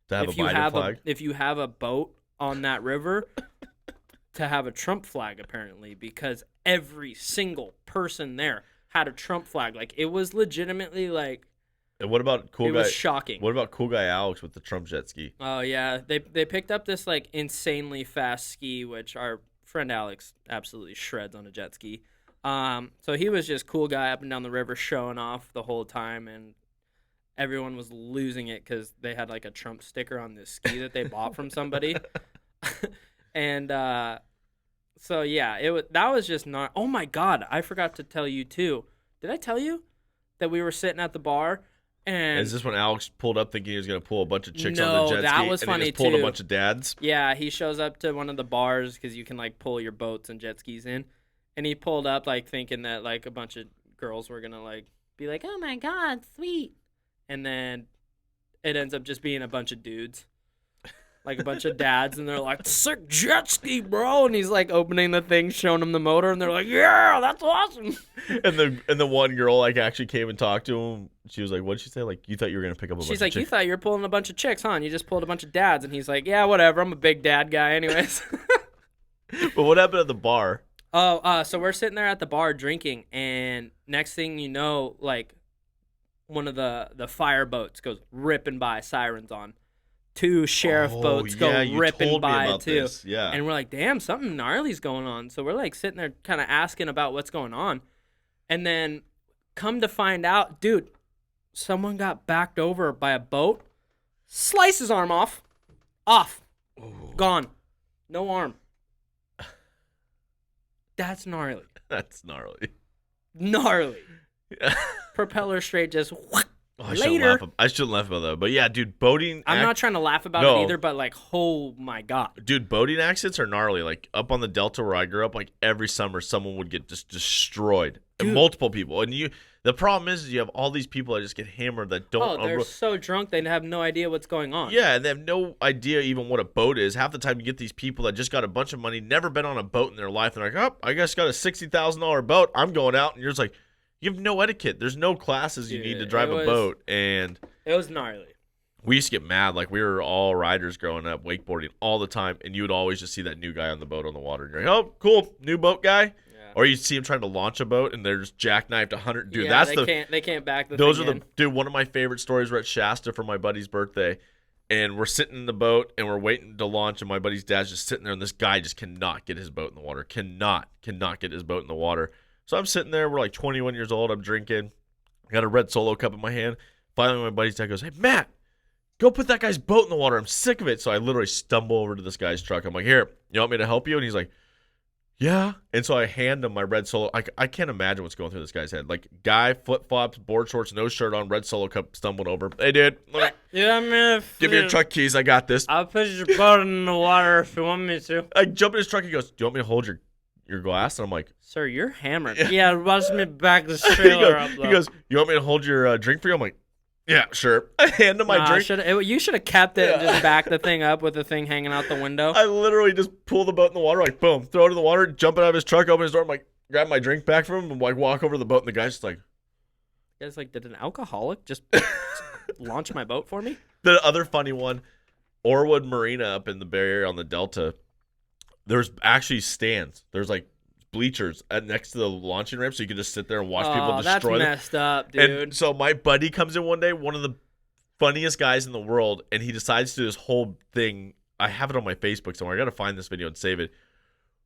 Speaker 1: To have
Speaker 2: if
Speaker 1: a
Speaker 2: you
Speaker 1: Biden
Speaker 2: have
Speaker 1: flag.
Speaker 2: if you have a boat on that river to have a Trump flag, apparently, because every single person there had a Trump flag. It was legitimately
Speaker 1: And what about
Speaker 2: it
Speaker 1: cool guy?
Speaker 2: was shocking.
Speaker 1: What about cool guy Alex with the Trump jet ski?
Speaker 2: Oh yeah, they picked up this insanely fast ski, which our friend Alex absolutely shreds on a jet ski. So he was just cool guy up and down the river showing off the whole time, and everyone was losing it because they had a Trump sticker on this ski that they bought from somebody. And so yeah, that was just not. Oh my God, I forgot to tell you too. Did I tell you that we were sitting at the bar? And
Speaker 1: Is this when Alex pulled up thinking he was going to pull a bunch of chicks
Speaker 2: No,
Speaker 1: on the jet
Speaker 2: that
Speaker 1: ski?
Speaker 2: was
Speaker 1: and he
Speaker 2: funny,
Speaker 1: just pulled
Speaker 2: too.
Speaker 1: a bunch of dads?
Speaker 2: yeah, he shows up to one of the bars because you can pull your boats and jet skis in, and he pulled up thinking that a bunch of girls were gonna be like, oh my God, sweet, and then it ends up just being a bunch of dudes, a bunch of dads, and they're like, sick jet ski, bro, and he's opening the thing, showing them the motor, and they're like, yeah, that's awesome.
Speaker 1: And the one girl actually came and talked to him. She was like, "What'd she say? You thought you were going to pick up a bunch
Speaker 2: She's
Speaker 1: of
Speaker 2: like, you
Speaker 1: chicks?"
Speaker 2: thought you were pulling a bunch of chicks, huh? And you just pulled a bunch of dads, and he's like, yeah, whatever, I'm a big dad guy anyways.
Speaker 1: But what happened at the bar?
Speaker 2: So we're sitting there at the bar drinking, and next thing you know, one of the fire boats goes ripping by, sirens on. 2 sheriff boats go
Speaker 1: you
Speaker 2: ripping
Speaker 1: told me
Speaker 2: by
Speaker 1: about
Speaker 2: too.
Speaker 1: this. Yeah.
Speaker 2: And we're like, damn, something gnarly's going on. So we're sitting there kind of asking about what's going on. And then come to find out, dude, someone got backed over by a boat, slice his arm off,
Speaker 1: Ooh,
Speaker 2: gone, no arm. That's gnarly.
Speaker 1: that's gnarly.
Speaker 2: Gnarly.
Speaker 1: Yeah.
Speaker 2: Propeller straight just whack.
Speaker 1: Oh, I shouldn't laugh about that. But yeah, dude, boating.
Speaker 2: I'm not trying to laugh about it either, but like, oh my god,
Speaker 1: dude, boating accidents are gnarly. Like up on the Delta where I grew up, like every summer someone would get just destroyed, and multiple people. And the problem is you have all these people that just get hammered that don't.
Speaker 2: Oh, they're so drunk they have no idea what's going on.
Speaker 1: Yeah, and they have no idea even what a boat is. Half the time you get these people that just got a bunch of money, never been on a boat in their life, and they're like, oh, I guess got a $60,000 boat. I'm going out, and you're just like, you have no etiquette. There's no classes you need to drive a boat, and
Speaker 2: it was gnarly.
Speaker 1: We used to get mad. Like, we were all riders growing up, wakeboarding all the time, and you would always just see that new guy on the boat on the water. And you're like, oh, cool, new boat guy. Or you see him trying to launch a boat and they're just jackknifed 100. Dude,
Speaker 2: yeah, they can't back the
Speaker 1: those
Speaker 2: thing
Speaker 1: are the dude. One of my favorite stories. We're at Shasta for my buddy's birthday, and we're sitting in the boat and we're waiting to launch, and my buddy's dad's just sitting there, and this guy just cannot get his boat in the water. Cannot get his boat in the water. So I'm sitting there. We're like 21 years old. I'm drinking. I got a red Solo cup in my hand. Finally, my buddy's dad goes, "Hey, Matt, go put that guy's boat in the water. I'm sick of it." So I literally stumble over to this guy's truck. I'm like, "Here, you want me to help you?" And he's like, yeah. And so I hand him my red Solo. I can't imagine what's going through this guy's head. Like, guy, flip-flops, board shorts, no shirt on, red Solo cup, stumbled over. Hey, dude.
Speaker 2: Yeah, man.
Speaker 1: Give me your truck keys. I got this.
Speaker 2: I'll put your boat in the water if you want me to.
Speaker 1: I jump in his truck. He goes, do you want me to hold your glass? And I'm like,
Speaker 2: sir, you're hammered. Yeah, watch me back the trailer up, though.
Speaker 1: He goes, you want me to hold your drink for you? I'm like, yeah, sure. I hand him my drink.
Speaker 2: You should have kept it and just backed the thing up with the thing hanging out the window.
Speaker 1: I literally just pull the boat in the water, like, boom, throw it in the water, jump out of his truck, open his door, I'm like, grab my drink back from him, and like walk over to the boat, and the guy's just like,
Speaker 2: you guys like, did an alcoholic just launch my boat for me?
Speaker 1: The other funny one, Orwood Marina up in the Bay Area on the Delta, there's actually stands. There's like bleachers next to the launching ramp, so you can just sit there and watch people destroy them.
Speaker 2: That's messed up, dude.
Speaker 1: And so my buddy comes in one day, one of the funniest guys in the world, and he decides to do this whole thing. I have it on my Facebook somewhere. I got to find this video and save it.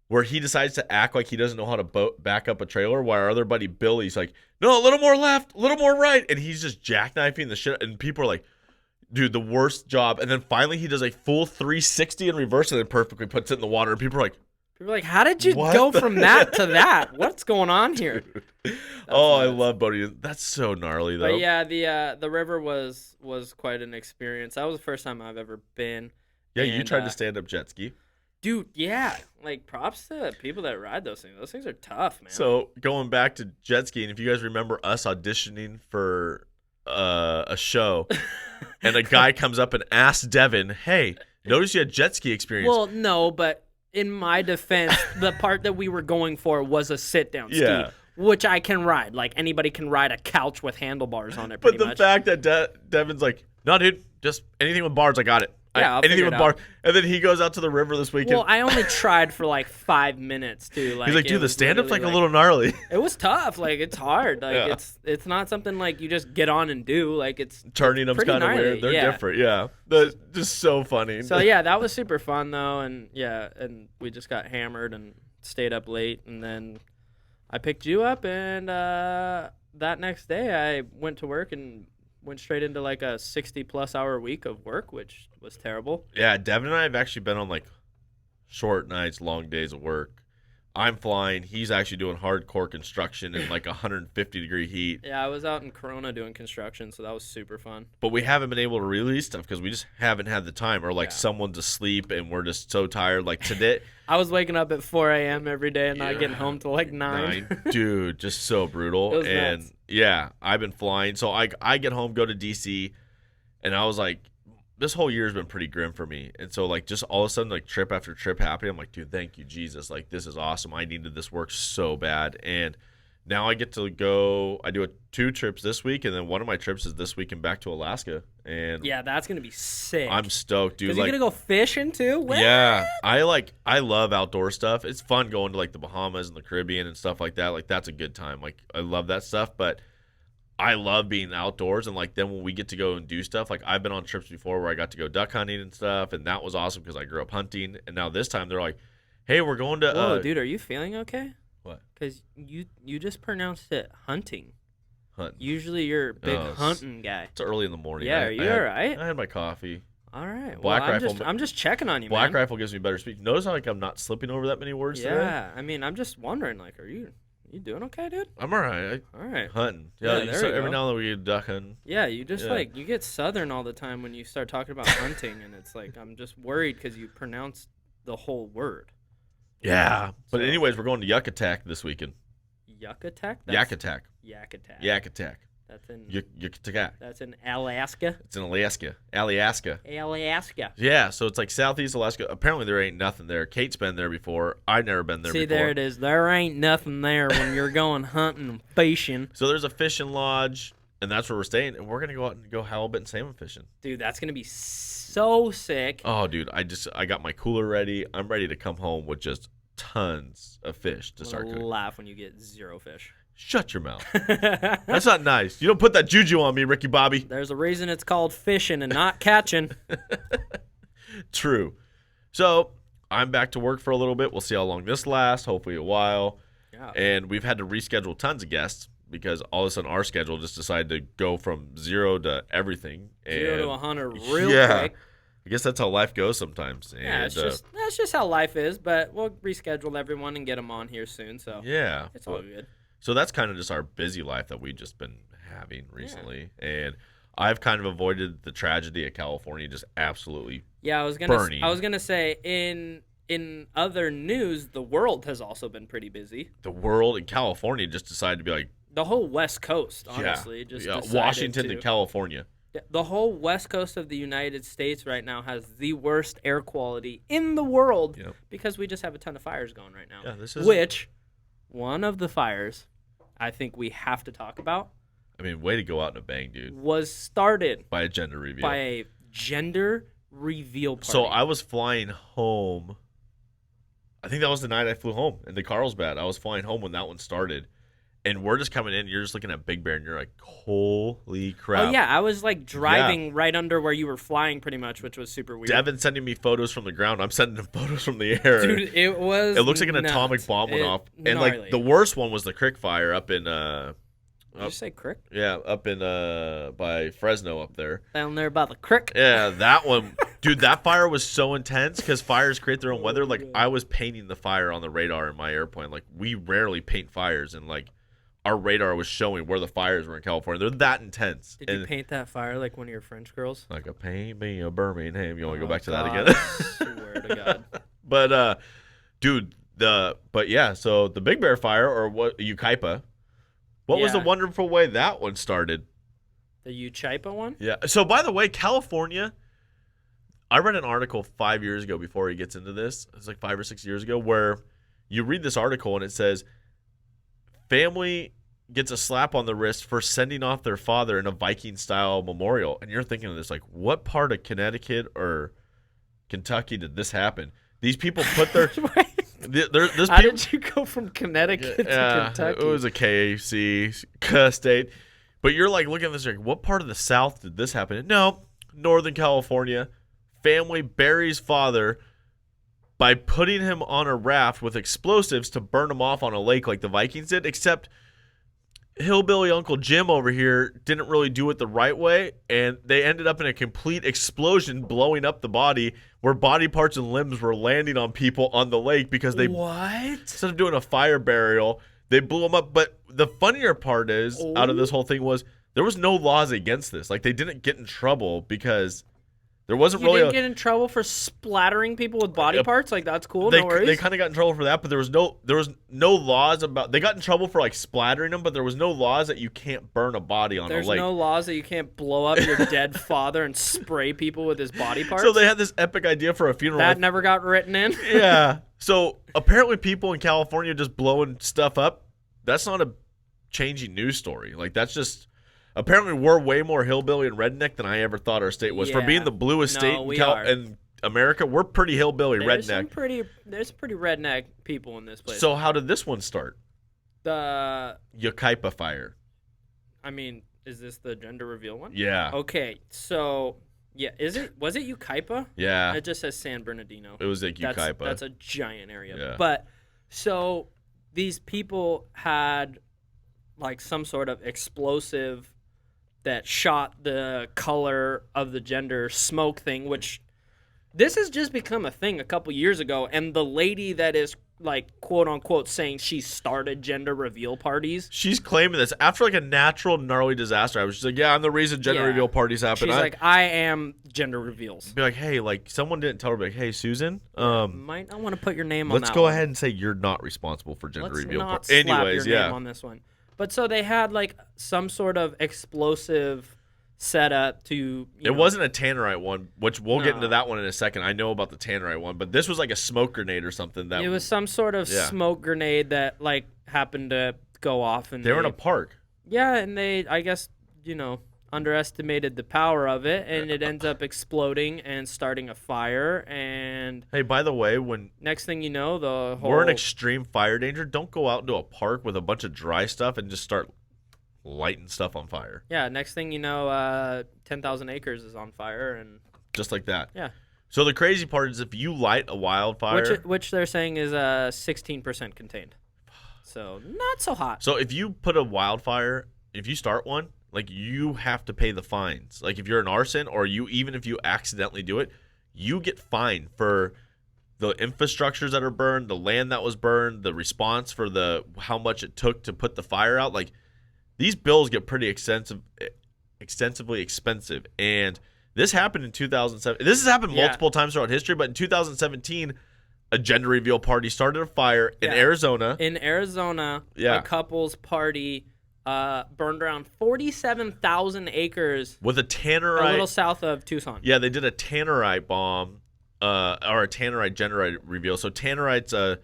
Speaker 1: Where he decides to act like he doesn't know how to back up a trailer, while our other buddy Billy's like, no, a little more left, a little more right, and he's just jackknifing the shit. And people are like, dude, the worst job. And then finally he does a full 360 in reverse and then perfectly puts it in the water. And people are like,
Speaker 2: how did you go from that to that? What's going on here?
Speaker 1: Oh, nuts. I love boating. That's so gnarly, though.
Speaker 2: But yeah, the river was quite an experience. That was the first time I've ever been.
Speaker 1: Yeah, you tried to stand up jet ski.
Speaker 2: Dude, yeah. Like, props to people that ride those things. Those things are tough, man.
Speaker 1: So, going back to jet skiing, if you guys remember us auditioning for a show, and a guy comes up and asks Devin, hey, notice you had jet ski experience.
Speaker 2: Well, no, but in my defense, the part that we were going for was a sit-down ski, which I can ride. Like, anybody can ride a couch with handlebars on it, pretty much.
Speaker 1: But the fact that Devin's like, no, dude, just anything with bars, I got it.
Speaker 2: Yeah,
Speaker 1: anything with bars. And then he goes out to the river this weekend.
Speaker 2: Well, I only tried for like 5 minutes, too. Like,
Speaker 1: he's like, dude, the stand-up's like a little gnarly.
Speaker 2: It was tough. Like, it's hard. Like, it's not something like you just get on and do. Like, it's
Speaker 1: turning them's kind of weird. They're different. Yeah, that's just so funny.
Speaker 2: So yeah, that was super fun though, and we just got hammered and stayed up late, and then I picked you up, and that next day I went to work and went straight into like a 60+ hour week of work, which was terrible.
Speaker 1: Yeah, Devin and I have actually been on like short nights, long days of work. I'm flying. He's actually doing hardcore construction in like 150-degree heat.
Speaker 2: Yeah, I was out in Corona doing construction, so that was super fun.
Speaker 1: But we haven't been able to release stuff because we just haven't had the time, or like someone's asleep and we're just so tired. Like today,
Speaker 2: I was waking up at 4 a.m. every day and not getting home till like 9.
Speaker 1: Dude, just so brutal. And nuts. Yeah, I've been flying. So I get home, go to DC, and I was like, this whole year has been pretty grim for me. And so, like, just all of a sudden, like, trip after trip happening, I'm like, dude, thank you, Jesus. Like, this is awesome. I needed this work so bad. And now I get to go, I do 2 trips this week, and then one of my trips is this week and back to Alaska. And
Speaker 2: yeah, that's going to be sick.
Speaker 1: I'm stoked, dude.
Speaker 2: Because you're going to go fishing, too? What?
Speaker 1: Yeah. I love outdoor stuff. It's fun going to, like, the Bahamas and the Caribbean and stuff like that. Like, that's a good time. Like, I love that stuff, but I love being outdoors, and like then when we get to go and do stuff, like I've been on trips before where I got to go duck hunting and stuff, and that was awesome because I grew up hunting. And now this time they're like, "Hey, we're going to."
Speaker 2: Whoa, dude, are you feeling okay?
Speaker 1: What?
Speaker 2: Because you just pronounced it hunting.
Speaker 1: Hunting.
Speaker 2: Usually you're a big hunting guy.
Speaker 1: It's early in the morning.
Speaker 2: Yeah, are you all right?
Speaker 1: I had my coffee.
Speaker 2: All right.
Speaker 1: Black Rifle.
Speaker 2: I'm just checking on you,
Speaker 1: Black
Speaker 2: man.
Speaker 1: Rifle gives me better speech. Notice how like I'm not slipping over that many words today?
Speaker 2: Yeah, I mean, I'm just wondering, like, are you You doing okay, dude?
Speaker 1: I'm all right.
Speaker 2: All right.
Speaker 1: Hunting.
Speaker 2: Yeah,
Speaker 1: Yeah,
Speaker 2: there
Speaker 1: so
Speaker 2: you
Speaker 1: every
Speaker 2: go.
Speaker 1: now and then we get duck hunting.
Speaker 2: Yeah, you just
Speaker 1: Yeah.
Speaker 2: you get southern all the time when you start talking about hunting, and it's like I'm just worried because you pronounce the whole word.
Speaker 1: Yeah. But
Speaker 2: So-
Speaker 1: anyways, we're going to Yuck Attack this weekend.
Speaker 2: Yuck Attack?
Speaker 1: Yak Attack.
Speaker 2: Yak Attack.
Speaker 1: Yak Attack.
Speaker 2: That's in
Speaker 1: Yuck Attack.
Speaker 2: that's in Alaska.
Speaker 1: It's in Alaska. Alaska.
Speaker 2: Alaska.
Speaker 1: Yeah, so it's like Southeast Alaska. Apparently there ain't nothing there. Kate's been there before. I've never been there
Speaker 2: See,
Speaker 1: before.
Speaker 2: there it is. There ain't nothing there when you're going hunting and fishing.
Speaker 1: So there's a fishing lodge, and that's where we're staying, and we're gonna go out and go halibut and salmon fishing.
Speaker 2: Dude, that's gonna be so sick.
Speaker 1: Oh, dude, I got my cooler ready. I'm ready to come home with just tons of fish to
Speaker 2: I'm
Speaker 1: start
Speaker 2: gonna
Speaker 1: cooking.
Speaker 2: laugh when you get 0 fish.
Speaker 1: Shut your mouth. That's not nice. You don't put that juju on me, Ricky Bobby.
Speaker 2: There's a reason it's called fishing and not catching.
Speaker 1: True. So I'm back to work for a little bit. We'll see how long this lasts. Hopefully a while.
Speaker 2: Yeah.
Speaker 1: And we've had to reschedule tons of guests because all of a sudden our schedule just decided to go from 0 to everything.
Speaker 2: 0 to
Speaker 1: And
Speaker 2: 100 real
Speaker 1: yeah,
Speaker 2: quick.
Speaker 1: I guess that's how life goes sometimes.
Speaker 2: Yeah,
Speaker 1: And,
Speaker 2: it's just that's just how life is. But we'll reschedule everyone and get them on here soon. So
Speaker 1: yeah.
Speaker 2: it's all good.
Speaker 1: So that's kind of just our busy life that we've just been having recently. And I've kind of avoided the tragedy of California just absolutely.
Speaker 2: Yeah, I was
Speaker 1: burning.
Speaker 2: gonna say in other news, the world has also been pretty busy.
Speaker 1: The world in California just decided to be like,
Speaker 2: The whole West Coast, honestly, just decided
Speaker 1: Washington to California.
Speaker 2: The whole West Coast of the United States right now has the worst air quality in the world because we just have a ton of fires going right now.
Speaker 1: Yeah, this is
Speaker 2: Which one of the fires I think we have to talk about
Speaker 1: I mean, way to go out in a bang, dude.
Speaker 2: was started
Speaker 1: By a gender reveal.
Speaker 2: by a gender reveal party.
Speaker 1: So I was flying home. I think that was the night I flew home into Carlsbad. I was flying home when that one started. And we're just coming in. You're just looking at Big Bear, and you're like, holy crap.
Speaker 2: Oh, yeah. I was like driving right under where you were flying pretty much, which was super weird.
Speaker 1: Devin's sending me photos from the ground. I'm sending him photos from the air.
Speaker 2: Dude, it was.
Speaker 1: It looks like an
Speaker 2: nuts.
Speaker 1: atomic bomb went off. And
Speaker 2: gnarly.
Speaker 1: like the worst one was the Crick fire up in
Speaker 2: Did you say crick?
Speaker 1: yeah, up in by Fresno up there.
Speaker 2: Down there by the crick?
Speaker 1: Yeah, that one. Dude, that fire was so intense because fires create their own weather. Like I was painting the fire on the radar in my airplane. Like we rarely paint fires, and like our radar was showing where the fires were in California. They're that intense.
Speaker 2: Did you paint that fire like one of your French girls?
Speaker 1: Like a paint me a Birmingham. You want to go back to that
Speaker 2: God,
Speaker 1: again?
Speaker 2: I swear to God.
Speaker 1: But dude, but yeah. So the Big Bear fire, or what? Ukaipa. What was the
Speaker 2: Yeah.
Speaker 1: wonderful way that one started?
Speaker 2: The Uchaipa one?
Speaker 1: Yeah. So by the way, California. I read an article 5 years ago before he gets into this. It's like 5 or 6 years ago, where you read this article and it says family gets a slap on the wrist for sending off their father in a Viking-style memorial. And you're thinking of this, like, what part of Connecticut or Kentucky did this happen? These people put their... this
Speaker 2: How did you go from Connecticut to Kentucky?
Speaker 1: It was a KC state. But you're like looking at this, like, what part of the South did this happen? No, Northern California. Family buries father by putting him on a raft with explosives to burn him off on a lake like the Vikings did, except hillbilly Uncle Jim over here didn't really do it the right way, and they ended up in a complete explosion blowing up the body where body parts and limbs were landing on people on the lake because they,
Speaker 2: What?
Speaker 1: instead of doing a fire burial, they blew them up. But the funnier part is, out of this whole thing was, there was no laws against this. Like, they didn't get in trouble because there wasn't
Speaker 2: You
Speaker 1: really
Speaker 2: didn't get in trouble for splattering people with body parts? Like, that's cool,
Speaker 1: they,
Speaker 2: no worries.
Speaker 1: They kind of got in trouble for that, but there was no laws about. They got in trouble for like splattering them, but there was no laws that you can't burn a body on
Speaker 2: There's
Speaker 1: a lake.
Speaker 2: no laws that you can't blow up your dead father and spray people with his body parts?
Speaker 1: So they had this epic idea for a funeral.
Speaker 2: That never got written in?
Speaker 1: Yeah. So apparently people in California just blowing stuff up, that's not a changing news story. Like, that's just... Apparently, we're way more hillbilly and redneck than I ever thought our state was. For
Speaker 2: Yeah.
Speaker 1: being the bluest
Speaker 2: No,
Speaker 1: state
Speaker 2: we are.
Speaker 1: in America, we're pretty hillbilly
Speaker 2: There's
Speaker 1: redneck.
Speaker 2: there's pretty redneck people in this place.
Speaker 1: So how did this one start?
Speaker 2: The...
Speaker 1: Ukaipa fire.
Speaker 2: I mean, is this the gender reveal one?
Speaker 1: Yeah.
Speaker 2: Okay, so... Yeah, was it Ukaipa?
Speaker 1: Yeah.
Speaker 2: It just says San Bernardino.
Speaker 1: It was like Ukaipa.
Speaker 2: That's a giant area.
Speaker 1: Yeah.
Speaker 2: But, so, these people had, like, some sort of explosive that shot the color of the gender smoke thing, which this has just become a thing a couple years ago. And the lady that is like quote unquote saying she started gender reveal parties.
Speaker 1: She's claiming this after like a natural gnarly disaster. I was just like, yeah, I'm the reason gender reveal parties happen.
Speaker 2: She's like, I am gender reveals.
Speaker 1: Be like, hey, like someone didn't tell her. Be like, hey, Susan,
Speaker 2: might not want to put your name on that.
Speaker 1: Let's go ahead and say you're not responsible for gender reveal parties.
Speaker 2: Anyways, your name on this one. But so they had like some sort of explosive setup to.
Speaker 1: It wasn't a tannerite one, which we'll get into that one in a second. I know about the tannerite one, but this was like a smoke grenade or something. It
Speaker 2: was some sort of smoke grenade that like happened to go off, and
Speaker 1: they were in a park.
Speaker 2: Yeah, and they, I guess, underestimated the power of it, and it ends up exploding and starting a fire. And
Speaker 1: hey, by the way, when
Speaker 2: next thing you know, the whole
Speaker 1: we're in extreme fire danger, don't go out into a park with a bunch of dry stuff and just start lighting stuff on fire.
Speaker 2: Yeah, next thing you know, 10,000 acres is on fire, and
Speaker 1: just like that.
Speaker 2: Yeah.
Speaker 1: So the crazy part is if you light a wildfire,
Speaker 2: which they're saying is 16% contained, so not so hot.
Speaker 1: So if you put a wildfire, if you start one, like you have to pay the fines. Like if you're an arson, or even if you accidentally do it, you get fined for the infrastructures that are burned, the land that was burned, the response for how much it took to put the fire out. Like these bills get pretty extensively expensive. And this happened in 2007. This has happened multiple times throughout history, but in 2017, a gender reveal party started a fire in Arizona.
Speaker 2: In Arizona, a couple's party burned around 47,000 acres
Speaker 1: with a tannerite,
Speaker 2: a little south of Tucson.
Speaker 1: Yeah, they did a tannerite bomb, or a tannerite gender reveal. So tannerite's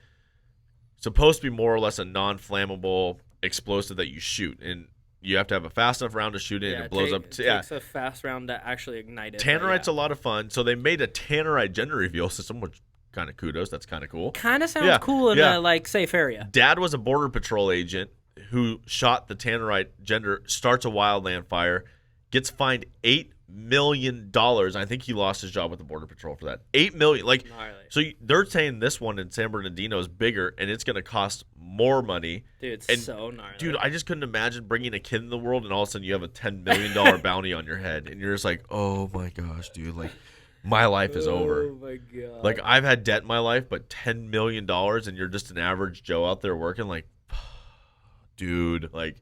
Speaker 1: supposed to be more or less a non-flammable explosive that you shoot, and you have to have a fast enough round to shoot it, and it blows up.
Speaker 2: It takes a fast round to actually ignite it.
Speaker 1: Tannerite's a lot of fun. So they made a tannerite gender reveal system, which kind of kudos. That's kind of cool.
Speaker 2: Kind of sounds cool in a like safe area.
Speaker 1: Dad was a border patrol agent who shot the tannerite gender, starts a wildland fire, gets fined $8 million. I think he lost his job with the border patrol for that. $8 million. Like, so they're saying this one in San Bernardino is bigger, and it's going to cost more money.
Speaker 2: Dude, it's so gnarly.
Speaker 1: Dude, I just couldn't imagine bringing a kid in the world, and all of a sudden you have a $10 million bounty on your head, and you're just like, oh my gosh, dude, like my life is over.
Speaker 2: Oh my god.
Speaker 1: Like I've had debt in my life, but $10 million, and you're just an average Joe out there working. Like, dude, like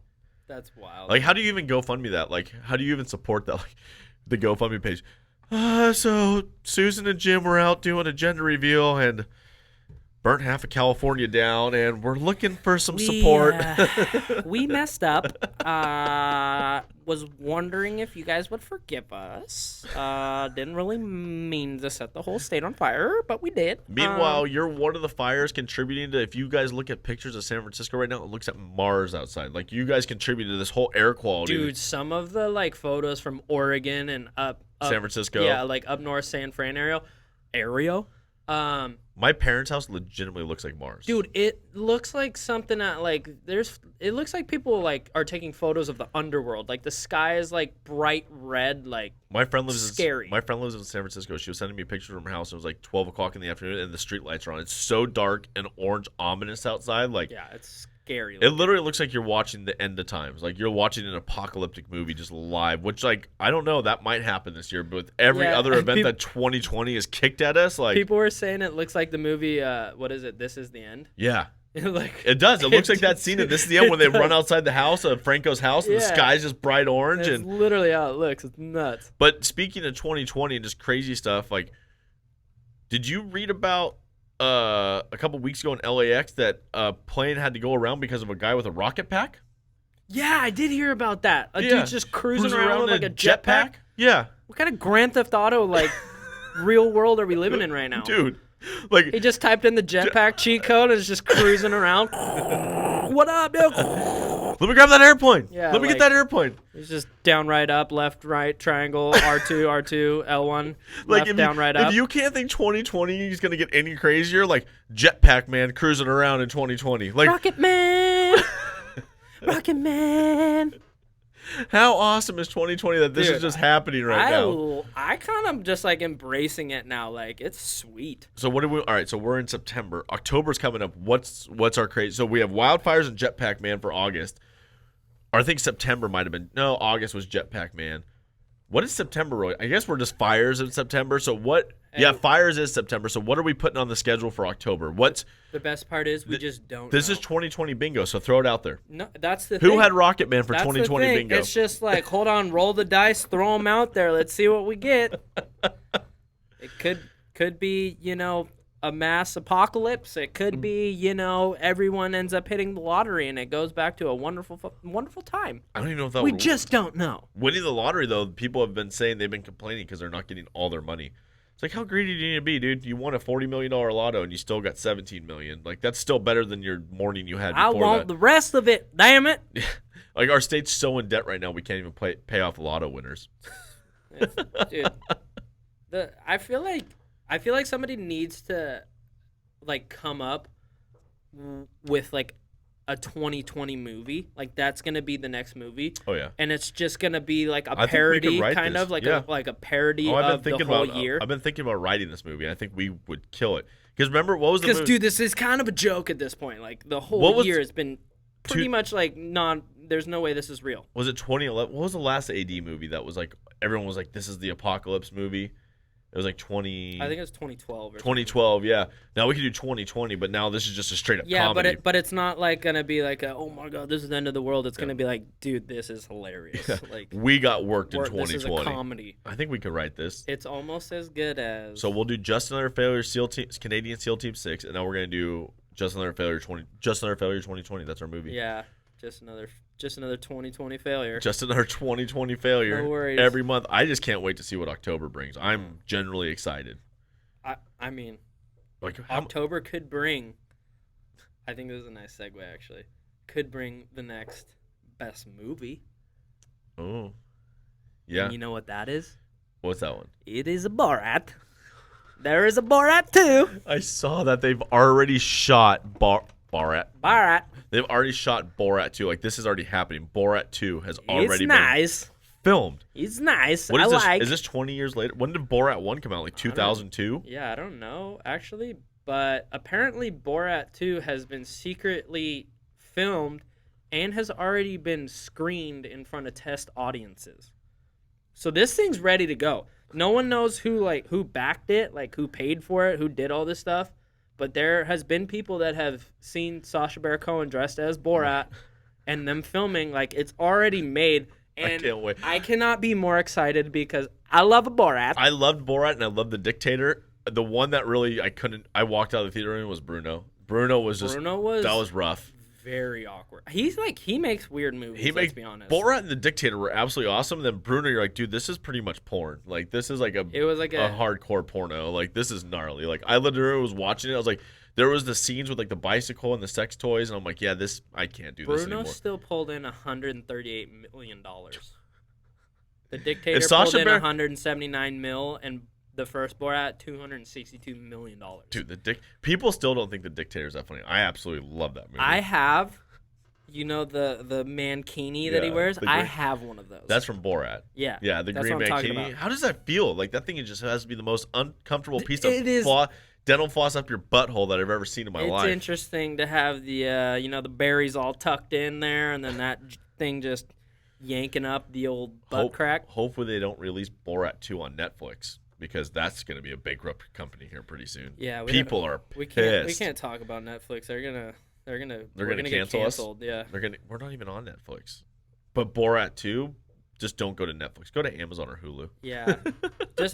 Speaker 2: that's wild.
Speaker 1: Like, how do you even GoFundMe that? Like, how do you even support that? Like, the GoFundMe page. So Susan and Jim were out doing a gender reveal and burnt half of California down, and we're looking for some support.
Speaker 2: We messed up. Was wondering if you guys would forgive us. Didn't really mean to set the whole state on fire, but we did.
Speaker 1: Meanwhile, you're one of the fires contributing to, if you guys look at pictures of San Francisco right now, it looks at Mars outside. Like, you guys contributed to this whole air quality.
Speaker 2: Dude, some of the, like, photos from Oregon and up
Speaker 1: San Francisco.
Speaker 2: Yeah, like up north San Fran area.
Speaker 1: My parents' house legitimately looks like Mars.
Speaker 2: Dude, it looks like something that it looks like people like are taking photos of the underworld. Like the sky is like bright red, like
Speaker 1: my friend lives
Speaker 2: scary.
Speaker 1: My friend lives in San Francisco. She was sending me pictures from her house. It was like 12 o'clock in the afternoon, and the street lights are on. It's so dark and orange, ominous outside. Like,
Speaker 2: yeah, it's scary.
Speaker 1: It literally looks like you're watching the end of times. Like you're watching an apocalyptic movie just live. Which, like, I don't know, that might happen this year. But with every other event that 2020 has kicked at us, like
Speaker 2: people were saying it looks like the movie. What is it? This Is the End.
Speaker 1: Yeah.
Speaker 2: Like,
Speaker 1: it does. It looks like that scene in This Is the End when they run outside the house of Franco's house and the sky's just bright orange.
Speaker 2: That's literally how it looks. It's nuts.
Speaker 1: But speaking of 2020 and just crazy stuff, like, did you read about a couple weeks ago in LAX that a plane had to go around because of a guy with a rocket pack?
Speaker 2: Yeah, I did hear about that. A dude's just cruising around with like a jetpack?
Speaker 1: Yeah.
Speaker 2: What kind of Grand Theft Auto, like, real world are we living in right now?
Speaker 1: Dude. Like,
Speaker 2: he just typed in the jetpack cheat code and is just cruising around. What up, dude?
Speaker 1: Let me grab that airplane.
Speaker 2: Yeah,
Speaker 1: Let me get that airplane.
Speaker 2: He's just down, right, up, left, right, triangle, R2, L1,
Speaker 1: like
Speaker 2: left, down, right, up.
Speaker 1: If you can't think 2020 is going to get any crazier, like Jetpack Man cruising around in 2020. Like,
Speaker 2: Rocket Man. Rocket Man.
Speaker 1: How awesome is 2020 that this is just happening right now?
Speaker 2: I kind of just like embracing it now. Like, it's sweet.
Speaker 1: So what do we? All right, so we're in September. October's coming up. What's our crazy? So we have Wildfires and Jetpack Man for August. Or I think September might have been. No, August was Jetpack Man. What is September, Roy? I guess we're just fires in September. So what Yeah, Fires is September. So what are we putting on the schedule for October? What's
Speaker 2: the best part is we just don't
Speaker 1: This
Speaker 2: know.
Speaker 1: is 2020 bingo, so throw it out there.
Speaker 2: No, that's the thing.
Speaker 1: Who had Rocket Man for
Speaker 2: That's
Speaker 1: 2020
Speaker 2: the thing.
Speaker 1: bingo?
Speaker 2: It's just like, hold on, roll the dice, throw them out there. Let's see what we get. It could be, a mass apocalypse. It could be, everyone ends up hitting the lottery and it goes back to a wonderful time.
Speaker 1: I don't even know if that
Speaker 2: We
Speaker 1: would
Speaker 2: just don't know.
Speaker 1: Winning the lottery, though, people have been saying they've been complaining because they're not getting all their money. It's like, how greedy do you need to be, dude? You won a $40 million lotto and you still got $17 million. Like, that's still better than your morning you had before
Speaker 2: I want the rest of it, damn it.
Speaker 1: Like, our state's so in debt right now, we can't even pay off the lotto winners.
Speaker 2: Dude, I feel like somebody needs to, like, come up with, like, a 2020 movie. Like, that's gonna be the next movie.
Speaker 1: Oh yeah.
Speaker 2: And it's just gonna be like a
Speaker 1: I think we
Speaker 2: parody,
Speaker 1: could write
Speaker 2: kind
Speaker 1: this.
Speaker 2: of like
Speaker 1: Yeah.
Speaker 2: a parody
Speaker 1: I've been
Speaker 2: of the
Speaker 1: thinking
Speaker 2: whole
Speaker 1: about
Speaker 2: year.
Speaker 1: I've been thinking about writing this movie. I think we would kill it. Because remember, what was the
Speaker 2: Because,
Speaker 1: movie?
Speaker 2: dude, this is kind of a joke at this point. Like, the whole
Speaker 1: What was-
Speaker 2: year has been pretty much like there's no way this is real.
Speaker 1: Was it 2011? What was the last AD movie that was like everyone was like, this is the apocalypse movie? It was like 20.
Speaker 2: I think it was 2012 or
Speaker 1: 2012. Yeah. Now we could do 2020, but now this is just a straight up
Speaker 2: yeah,
Speaker 1: comedy.
Speaker 2: but it's not like gonna be like oh my god, this is the end of the world. It's gonna be like, dude, this is hilarious. Like,
Speaker 1: we got worked in
Speaker 2: this
Speaker 1: 2020.
Speaker 2: is a comedy.
Speaker 1: I think we could write this.
Speaker 2: It's almost as good as.
Speaker 1: So we'll do Just Another Failure, Canadian SEAL Team 6, and then we're gonna do Just Another Failure 2020. That's our movie.
Speaker 2: Yeah, just another 2020 failure.
Speaker 1: Just another 2020 failure.
Speaker 2: No worries.
Speaker 1: Every month. I just can't wait to see what October brings. I'm generally excited.
Speaker 2: I mean,
Speaker 1: Like
Speaker 2: October could bring. I think this is a nice segue, actually. Could bring the next best movie.
Speaker 1: Oh, yeah.
Speaker 2: And you know what that is?
Speaker 1: What's that one?
Speaker 2: It is a Borat. There is a Borat 2.
Speaker 1: I saw that they've already shot Borat.
Speaker 2: Borat.
Speaker 1: They've already shot Borat 2. Like, this is already happening. Borat 2 has already
Speaker 2: It's nice.
Speaker 1: been filmed.
Speaker 2: It's nice.
Speaker 1: What is
Speaker 2: I
Speaker 1: this?
Speaker 2: like.
Speaker 1: Is this 20 years later? When did Borat 1 come out? Like 2002?
Speaker 2: Yeah, I don't know, actually. But apparently Borat 2 has been secretly filmed and has already been screened in front of test audiences. So this thing's ready to go. No one knows who backed it, like who paid for it, who did all this stuff. But there has been people that have seen Sacha Baron Cohen dressed as Borat and them filming. Like, it's already made. And
Speaker 1: I can't wait.
Speaker 2: I cannot be more excited because I love a Borat.
Speaker 1: I loved Borat and I loved The Dictator. The one that really I walked out of the theater in was Bruno. That was rough.
Speaker 2: Very awkward. He makes weird movies, let's be honest.
Speaker 1: Borat and The Dictator were absolutely awesome. Then Bruno, you're like, dude, this is pretty much porn. Like, this is like a hardcore porno. Like, this is gnarly. Like, I literally was watching it. I was like, there was the scenes with like the bicycle and the sex toys, and I'm like, yeah, I can't do this anymore.
Speaker 2: Bruno still pulled in $138 million. The Dictator pulled in $179 million, and the first Borat $262 million.
Speaker 1: Dude, people still don't think The Dictator is that funny. I absolutely love that movie.
Speaker 2: I have, the mankini that he wears. I have one of those.
Speaker 1: That's from Borat.
Speaker 2: Yeah.
Speaker 1: Yeah, the
Speaker 2: that's
Speaker 1: green
Speaker 2: what I'm talking
Speaker 1: mankini.
Speaker 2: about.
Speaker 1: How does that feel? Like, that thing just has to be the most uncomfortable piece of
Speaker 2: It is.
Speaker 1: dental floss up your butthole that I've ever seen in my life.
Speaker 2: It's interesting to have the the berries all tucked in there, and then that thing just yanking up the old butt crack.
Speaker 1: Hopefully they don't release Borat 2 on Netflix, because that's going to be a bankrupt company here pretty soon.
Speaker 2: Yeah,
Speaker 1: people are
Speaker 2: we
Speaker 1: pissed.
Speaker 2: can't talk about Netflix. They're gonna
Speaker 1: cancel
Speaker 2: get
Speaker 1: us?
Speaker 2: canceled. Yeah,
Speaker 1: We're not even on Netflix. But Borat 2, just don't go to Netflix. Go to Amazon or Hulu.
Speaker 2: yeah.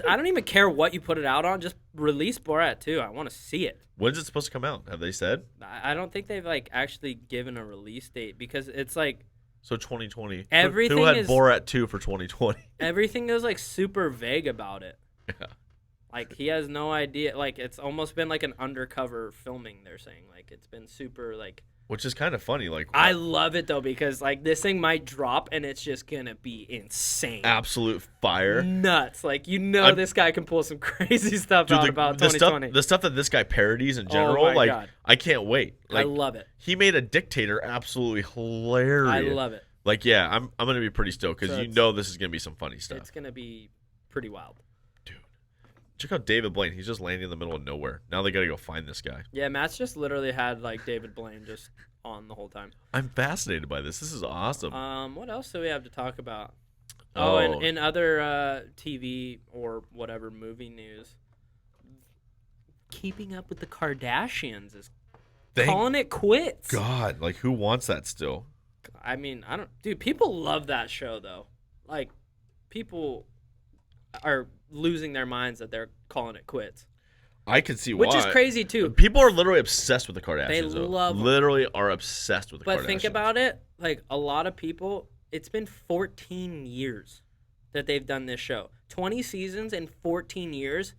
Speaker 2: I don't even care what you put it out on. Just release Borat 2. I want to see it.
Speaker 1: When's it supposed to come out? Have they said?
Speaker 2: I don't think they've actually given a release date, because it's like.
Speaker 1: So 2020.
Speaker 2: Everything
Speaker 1: Who had
Speaker 2: is
Speaker 1: Borat 2 for 2020?
Speaker 2: Everything is super vague about it.
Speaker 1: Yeah.
Speaker 2: He has no idea. It's almost been an undercover filming, they're saying. It's been super,
Speaker 1: Which is kind of funny.
Speaker 2: I love it, though, because, this thing might drop, and it's just going to be insane.
Speaker 1: Absolute fire.
Speaker 2: Nuts. This guy can pull some crazy stuff out about 2020.
Speaker 1: The stuff that this guy parodies in general,
Speaker 2: my God.
Speaker 1: I can't wait.
Speaker 2: I love it.
Speaker 1: He made a Dictator absolutely hilarious.
Speaker 2: I love it.
Speaker 1: I'm going to be pretty stoked, because this is going to be some funny stuff.
Speaker 2: It's going to be pretty wild.
Speaker 1: Check out David Blaine. He's just landing in the middle of nowhere. Now they got to go find this guy.
Speaker 2: Yeah, Matt's just literally had David Blaine just on the whole time.
Speaker 1: I'm fascinated by this. This is awesome.
Speaker 2: What else do we have to talk about? And in other TV or whatever movie news, Keeping Up with the Kardashians is
Speaker 1: Thank
Speaker 2: calling it quits.
Speaker 1: God, like who wants that still?
Speaker 2: I mean, I don't. Dude, people love that show though. Like, people are losing their minds that they're calling it quits.
Speaker 1: I can see
Speaker 2: Which
Speaker 1: why.
Speaker 2: is crazy too.
Speaker 1: People are literally obsessed with the Kardashians.
Speaker 2: They
Speaker 1: though.
Speaker 2: love 'em.
Speaker 1: Literally are obsessed with the Kardashians.
Speaker 2: But think about it. Like, a lot of people, it's been 14 years that they've done this show. 20 seasons in 14 years.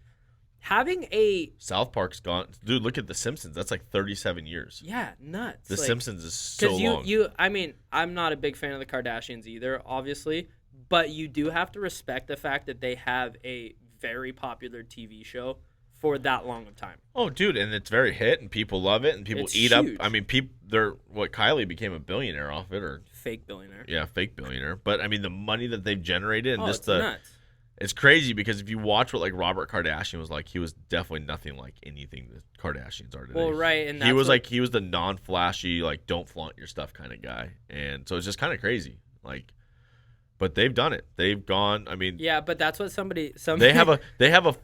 Speaker 2: Having a...
Speaker 1: South Park's gone. Dude, look at The Simpsons. That's like 37 years.
Speaker 2: Yeah, nuts.
Speaker 1: The
Speaker 2: like,
Speaker 1: Simpsons is so long.
Speaker 2: I mean, I'm not a big fan of the Kardashians either, obviously. But you do have to respect the fact that they have a very popular TV show for that long of time.
Speaker 1: Oh, dude, and it's very hit, and people love it, and people
Speaker 2: It's
Speaker 1: eat
Speaker 2: huge.
Speaker 1: up. I mean, Kylie became a billionaire off it, or
Speaker 2: Fake billionaire.
Speaker 1: yeah, fake billionaire. But I mean, the money that they've generated, and
Speaker 2: Oh,
Speaker 1: just
Speaker 2: it's
Speaker 1: the
Speaker 2: nuts.
Speaker 1: it's crazy because if you watch what like Robert Kardashian was like, he was definitely nothing like anything the Kardashians are today.
Speaker 2: Well, right, and
Speaker 1: he was
Speaker 2: that's
Speaker 1: he was the non-flashy, like don't flaunt your stuff kind of guy, and so it's just kind of crazy, like. But they've done it. They've gone. I mean,
Speaker 2: yeah, but that's what somebody
Speaker 1: they have a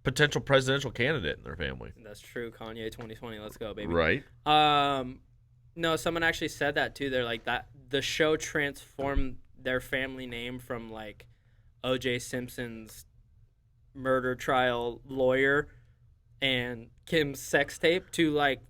Speaker 1: potential presidential candidate in their family.
Speaker 2: That's true. Kanye 2020. Let's go, baby.
Speaker 1: Right.
Speaker 2: No, someone actually said that too. They're like that. The show transformed their family name from like O.J. Simpson's murder trial lawyer and Kim's sex tape to like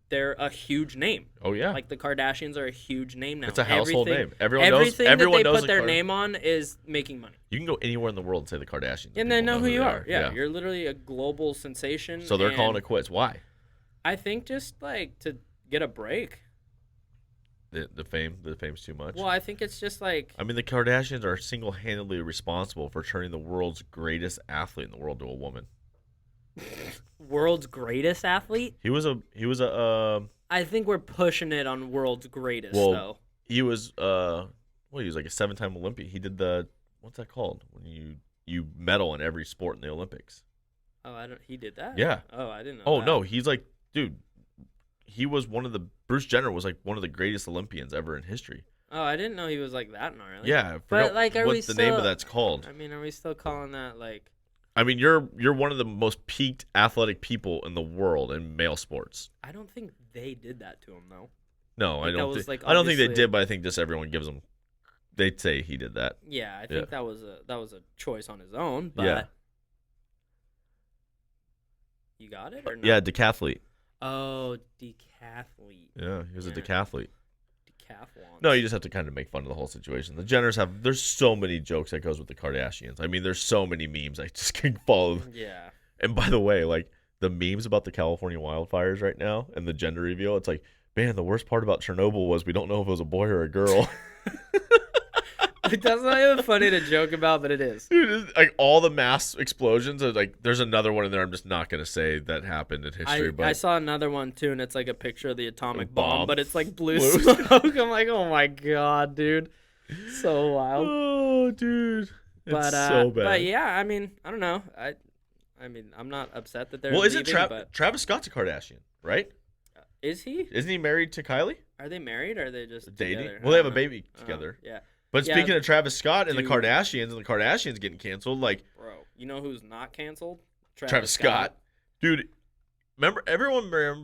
Speaker 2: they're a huge name.
Speaker 1: Oh yeah.
Speaker 2: Like the Kardashians are a huge name now.
Speaker 1: It's a household name.
Speaker 2: Everything
Speaker 1: knows. Everyone
Speaker 2: that they
Speaker 1: knows
Speaker 2: put their name on is making money.
Speaker 1: You can go anywhere in the world and say the Kardashians,
Speaker 2: And they know who you are. Yeah,
Speaker 1: Yeah.
Speaker 2: you're literally a global sensation.
Speaker 1: So they're calling
Speaker 2: and
Speaker 1: it quits. Why?
Speaker 2: I think just like to get a break.
Speaker 1: The fame's too much.
Speaker 2: Well, I think it's just like
Speaker 1: I mean, the Kardashians are single-handedly responsible for turning the world's greatest athlete in the world to a woman.
Speaker 2: world's greatest athlete.
Speaker 1: He was a
Speaker 2: I think we're pushing it on world's greatest
Speaker 1: well,
Speaker 2: though.
Speaker 1: he was he was like a 7-time Olympian. He did what's that called when you medal in every sport in the Olympics.
Speaker 2: Oh, he did that?
Speaker 1: Yeah.
Speaker 2: Oh, I didn't know.
Speaker 1: Oh
Speaker 2: that.
Speaker 1: no, he's like, dude, he was Bruce Jenner was like one of the greatest Olympians ever in history.
Speaker 2: Oh, I didn't know he was like that gnarly.
Speaker 1: Yeah, I
Speaker 2: But
Speaker 1: forgot
Speaker 2: like, are
Speaker 1: what
Speaker 2: we
Speaker 1: the
Speaker 2: still,
Speaker 1: name of that's called.
Speaker 2: I mean, are we still calling that like?
Speaker 1: I mean, you're one of the most peaked athletic people in the world in male sports.
Speaker 2: I don't think they did that to him though.
Speaker 1: No,
Speaker 2: Like,
Speaker 1: I
Speaker 2: that
Speaker 1: don't.
Speaker 2: was, like,
Speaker 1: I don't think they
Speaker 2: obviously-
Speaker 1: did, but I think just everyone gives him. They'd say he did that.
Speaker 2: Yeah, I think that was a choice on his own. But
Speaker 1: Yeah.
Speaker 2: You got it or no?
Speaker 1: Yeah, decathlete.
Speaker 2: Oh, decathlete.
Speaker 1: Yeah, he was a
Speaker 2: Yeah.
Speaker 1: decathlete.
Speaker 2: Decathlon.
Speaker 1: No, you just have to kind of make fun of the whole situation. The Jenners there's so many jokes that goes with the Kardashians. I mean, there's so many memes I just can follow.
Speaker 2: Yeah.
Speaker 1: And by the way, like the memes about the California wildfires right now and the gender reveal, it's like, man, the worst part about Chernobyl was we don't know if it was a boy or a girl.
Speaker 2: That's not even funny to joke about, but it is.
Speaker 1: Dude, it's like all the mass explosions are like there's another one in there I'm just not gonna say that happened in history, but
Speaker 2: I saw another one too, and it's like a picture of the atomic
Speaker 1: bomb.
Speaker 2: bomb, but it's like blue
Speaker 1: Blue
Speaker 2: smoke. I'm like, oh my god, dude, so wild.
Speaker 1: oh dude. It's
Speaker 2: But
Speaker 1: so bad.
Speaker 2: but yeah, I mean, I don't know. I mean, I'm not upset that they're
Speaker 1: well,
Speaker 2: leaving,
Speaker 1: isn't
Speaker 2: but
Speaker 1: Travis Scott's a Kardashian, right?
Speaker 2: is he?
Speaker 1: Isn't he married to Kylie?
Speaker 2: Are they married or are they just
Speaker 1: Dating?
Speaker 2: together?
Speaker 1: Well, they
Speaker 2: I
Speaker 1: have a
Speaker 2: don't know.
Speaker 1: baby together.
Speaker 2: Yeah,
Speaker 1: But
Speaker 2: Yeah,
Speaker 1: speaking of Travis Scott and
Speaker 2: dude.
Speaker 1: the Kardashians getting canceled, like
Speaker 2: bro. You know who's not canceled?
Speaker 1: Travis Scott. Dude, remember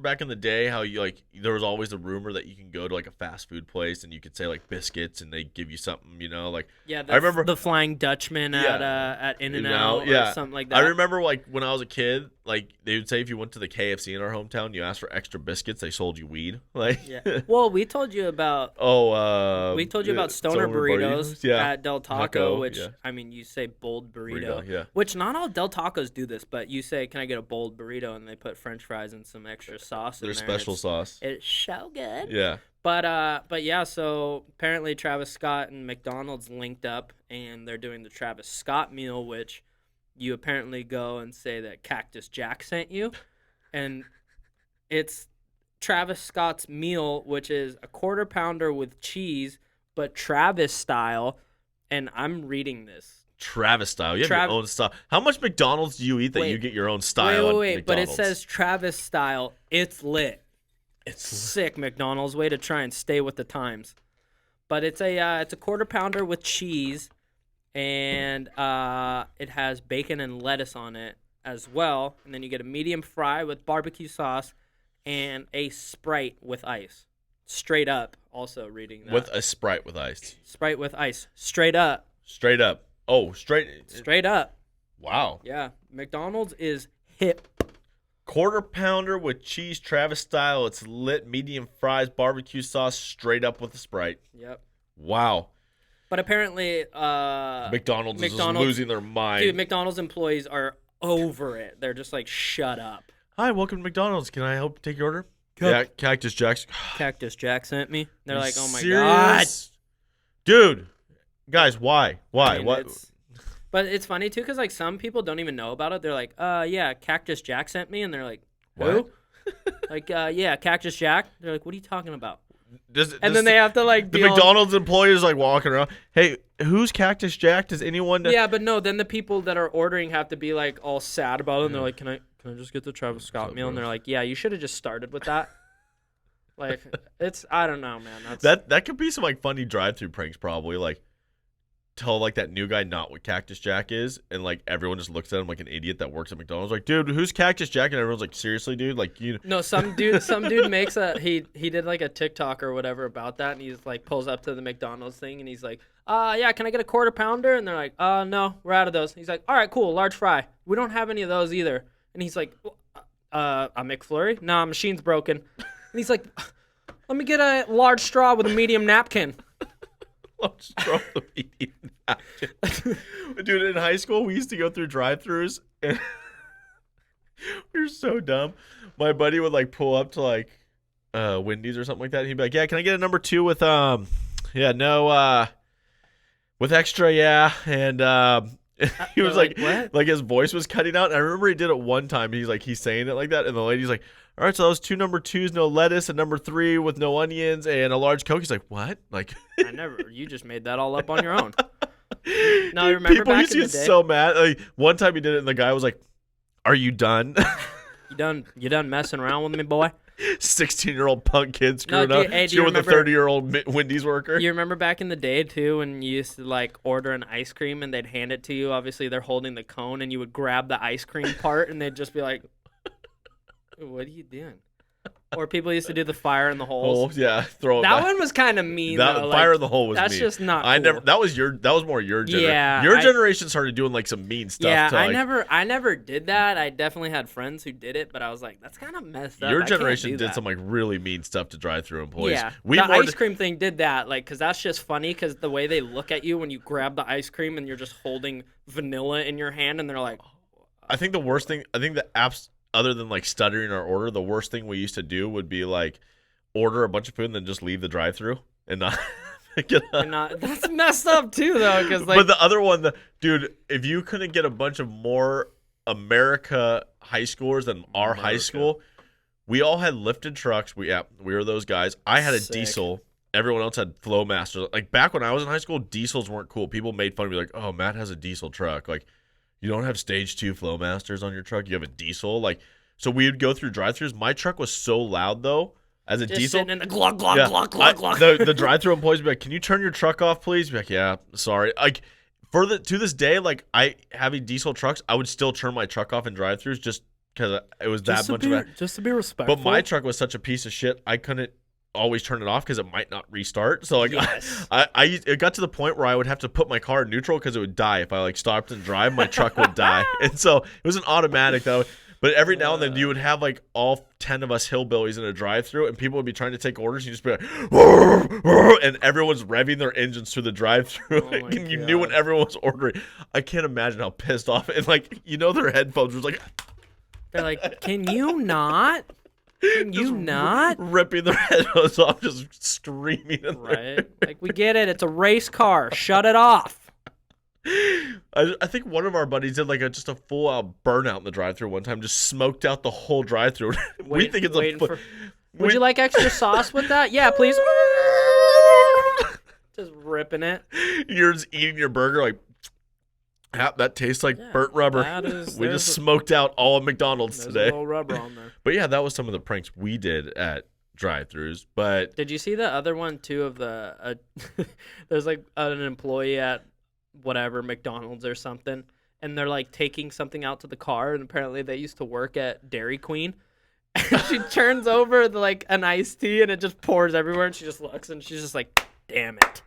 Speaker 1: back in the day how you like there was always a rumor that you can go to like a fast food place and you could say like biscuits and they give you something, like
Speaker 2: Yeah,
Speaker 1: I remember
Speaker 2: the Flying Dutchman at In-N-Out
Speaker 1: yeah.
Speaker 2: or something like that.
Speaker 1: I remember like when I was a kid, like they would say if you went to the KFC in our hometown, you asked for extra biscuits, they sold you weed. Like
Speaker 2: Yeah. Well, we told you about
Speaker 1: we
Speaker 2: told you about stoner burritos
Speaker 1: yeah.
Speaker 2: at Del Taco,
Speaker 1: Taco,
Speaker 2: which
Speaker 1: yeah.
Speaker 2: I mean, you say bold burrito,
Speaker 1: yeah.
Speaker 2: which not all Del Tacos do this, but you say, "Can I get a bold burrito?" and they put French fries and some extra sauce in
Speaker 1: Their
Speaker 2: there.
Speaker 1: special
Speaker 2: It's-
Speaker 1: sauce.
Speaker 2: It's so good.
Speaker 1: Yeah.
Speaker 2: But yeah, so apparently Travis Scott and McDonald's linked up, and they're doing the Travis Scott meal, which you apparently go and say that Cactus Jack sent you, and it's Travis Scott's meal, which is a quarter pounder with cheese, but Travis style, and I'm reading this.
Speaker 1: Travis style. You have your own style. How much McDonald's do you eat that
Speaker 2: Wait.
Speaker 1: you get your own style?
Speaker 2: Wait,
Speaker 1: at
Speaker 2: but it
Speaker 1: McDonald's?
Speaker 2: says Travis style. It's lit.
Speaker 1: It's
Speaker 2: Sick, McDonald's. Way to try and stay with the times. But it's a quarter pounder with cheese, and it has bacon and lettuce on it. as well, and then you get a medium fry with barbecue sauce and a Sprite with ice. Straight up, also reading that.
Speaker 1: With a Sprite with ice.
Speaker 2: Sprite with ice. Straight up.
Speaker 1: Straight up. Oh,
Speaker 2: Straight up.
Speaker 1: Wow.
Speaker 2: Yeah. McDonald's is hip.
Speaker 1: Quarter pounder with cheese, Travis style. It's lit, medium fries, barbecue sauce, straight up with a Sprite.
Speaker 2: Yep.
Speaker 1: Wow.
Speaker 2: But apparently,
Speaker 1: McDonald's is just losing their mind.
Speaker 2: Dude, McDonald's employees are over it. They're just like, shut up.
Speaker 1: Hi, welcome to McDonald's. Can I help take your order? Yeah, Cactus Jack's.
Speaker 2: Cactus Jack sent me. They're like, oh my
Speaker 1: serious? God. Dude. Guys, why? Why?
Speaker 2: I mean,
Speaker 1: what?
Speaker 2: But it's funny, too, because like some people don't even know about it. They're like, yeah, Cactus Jack sent me. And they're like, who? Like, yeah, Cactus Jack. They're like, what are you talking about? And then they have to like
Speaker 1: the McDonald's employees like walking around. Hey, who's Cactus Jack? Does anyone?
Speaker 2: Yeah, but no. Then the people that are ordering have to be like all sad about it. And they're like, can I just get the Travis Scott meal? And they're like, yeah, you should have just started with that. Like, it's I don't know, man.
Speaker 1: That could be some like funny drive-through pranks probably. Like tell like that new guy not what Cactus Jack is, and like everyone just looks at him like an idiot that works at McDonald's. Like, dude, who's Cactus Jack? And everyone's like, seriously, dude? Like you?
Speaker 2: No, some dude makes he did like a TikTok or whatever about that, and he's like pulls up to the McDonald's thing, and he's like, yeah, can I get a quarter pounder? And they're like, no, we're out of those. He's like, all right, cool, large fry. We don't have any of those either. And he's like, a McFlurry? Nah, machine's broken. And he's like, let me get a large straw with a medium napkin.
Speaker 1: Dude, in high school we used to go through drive-thrus and we were so dumb. My buddy would like pull up to like Wendy's or something like that, and he'd be like, yeah, can I get a number 2 with with extra, yeah. And he was like
Speaker 2: what?
Speaker 1: Like his voice was cutting out, and I remember he did it one time. He's saying it like that, and the lady's like, all right, so that was 2 number 2s, no lettuce, and number 3 with no onions, and a large Coke. He's like, what? Like,
Speaker 2: you just made that all up on your own. No, I remember
Speaker 1: people
Speaker 2: back
Speaker 1: used to
Speaker 2: in the
Speaker 1: get
Speaker 2: day.
Speaker 1: so mad. Like, one time he did it, and the guy was like, are you done?
Speaker 2: You done messing around with me, boy?
Speaker 1: 16-year-old punk kid screwing
Speaker 2: No,
Speaker 1: up.
Speaker 2: hey,
Speaker 1: Screwing with a 30-year-old Wendy's worker.
Speaker 2: You remember back in the day, too, when you used to, like, order an ice cream and they'd hand it to you? Obviously, they're holding the cone, and you would grab the ice cream part, and they'd just be like, what are you doing? Or people used to do the fire in the holes.
Speaker 1: Oh, yeah, throw it
Speaker 2: that
Speaker 1: back.
Speaker 2: one was kind of mean, though.
Speaker 1: Fire
Speaker 2: like,
Speaker 1: in the hole was
Speaker 2: that's
Speaker 1: mean.
Speaker 2: just not
Speaker 1: I
Speaker 2: cool.
Speaker 1: never. That was more your generation.
Speaker 2: Yeah,
Speaker 1: your generation started doing like some mean stuff.
Speaker 2: Yeah,
Speaker 1: to, like,
Speaker 2: I never did that. I definitely had friends who did it, but I was like, that's kind of messed up.
Speaker 1: Your
Speaker 2: I can't
Speaker 1: generation
Speaker 2: do
Speaker 1: did
Speaker 2: that.
Speaker 1: some like really mean stuff to drive-through employees.
Speaker 2: Yeah,
Speaker 1: We
Speaker 2: the
Speaker 1: more
Speaker 2: ice cream thing did that, like, because that's just funny. Because the way they look at you when you grab the ice cream and you're just holding vanilla in your hand, and they're like,
Speaker 1: I think the worst thing. I think the apps, other than like stuttering our order, the worst thing we used to do would be like order a bunch of food and then just leave the drive-through and not pick it up.
Speaker 2: That's messed up too, though. Because like,
Speaker 1: but the other one, dude, if you couldn't get a bunch of more America high schoolers than our high school, we all had lifted trucks. We were those guys. I had a diesel. Everyone else had Flowmasters. Like back when I was in high school, diesels weren't cool. People made fun of me like, oh, Matt has a diesel truck. Like, you don't have stage 2 Flowmasters on your truck. You have a diesel. Like, so we would go through drive-thrus. My truck was so loud though. As a
Speaker 2: just
Speaker 1: diesel,
Speaker 2: sitting in the glug glug glug glug glug.
Speaker 1: The drive-through employees be like, "Can you turn your truck off, please?" Be like, "Yeah, sorry." Like, to this day, like I having diesel trucks, I would still turn my truck off in drive-throughs just because it was that much of a.
Speaker 2: Just to be respectful.
Speaker 1: But my truck was such a piece of shit, I couldn't always turn it off because it might not restart. So like,
Speaker 2: yes.
Speaker 1: it got to the point where I would have to put my car in neutral because it would die if I like stopped and drive. My truck would die, and so it was an automatic though. But every now and then you would have like all 10 of us hillbillies in a drive-thru, and people would be trying to take orders. And you just be like, and everyone's revving their engines through the drive-thru,
Speaker 2: Oh
Speaker 1: and you knew when everyone was ordering. I can't imagine how pissed off, and like their headphones was like,
Speaker 2: they're like, can you not? Can you not?
Speaker 1: Ripping their headphones off, just screaming.
Speaker 2: Right? Like, we get it. It's a race car. Shut it off.
Speaker 1: I think one of our buddies did like just a full out burnout in the drive-thru one time, just smoked out the whole drive-thru. We think it's
Speaker 2: Would you like extra sauce with that? Yeah, please. Just ripping it.
Speaker 1: You're just eating your burger like, that tastes like burnt rubber. We just smoked out all of McDonald's today.
Speaker 2: There's a little rubber on there.
Speaker 1: But yeah, that was some of the pranks we did at drive-thrus. But
Speaker 2: did you see the other one too of the there's like an employee at whatever McDonald's or something, and they're like taking something out to the car, and apparently they used to work at Dairy Queen. And she turns over like an iced tea, and it just pours everywhere, and she just looks, and she's just like, "Damn it."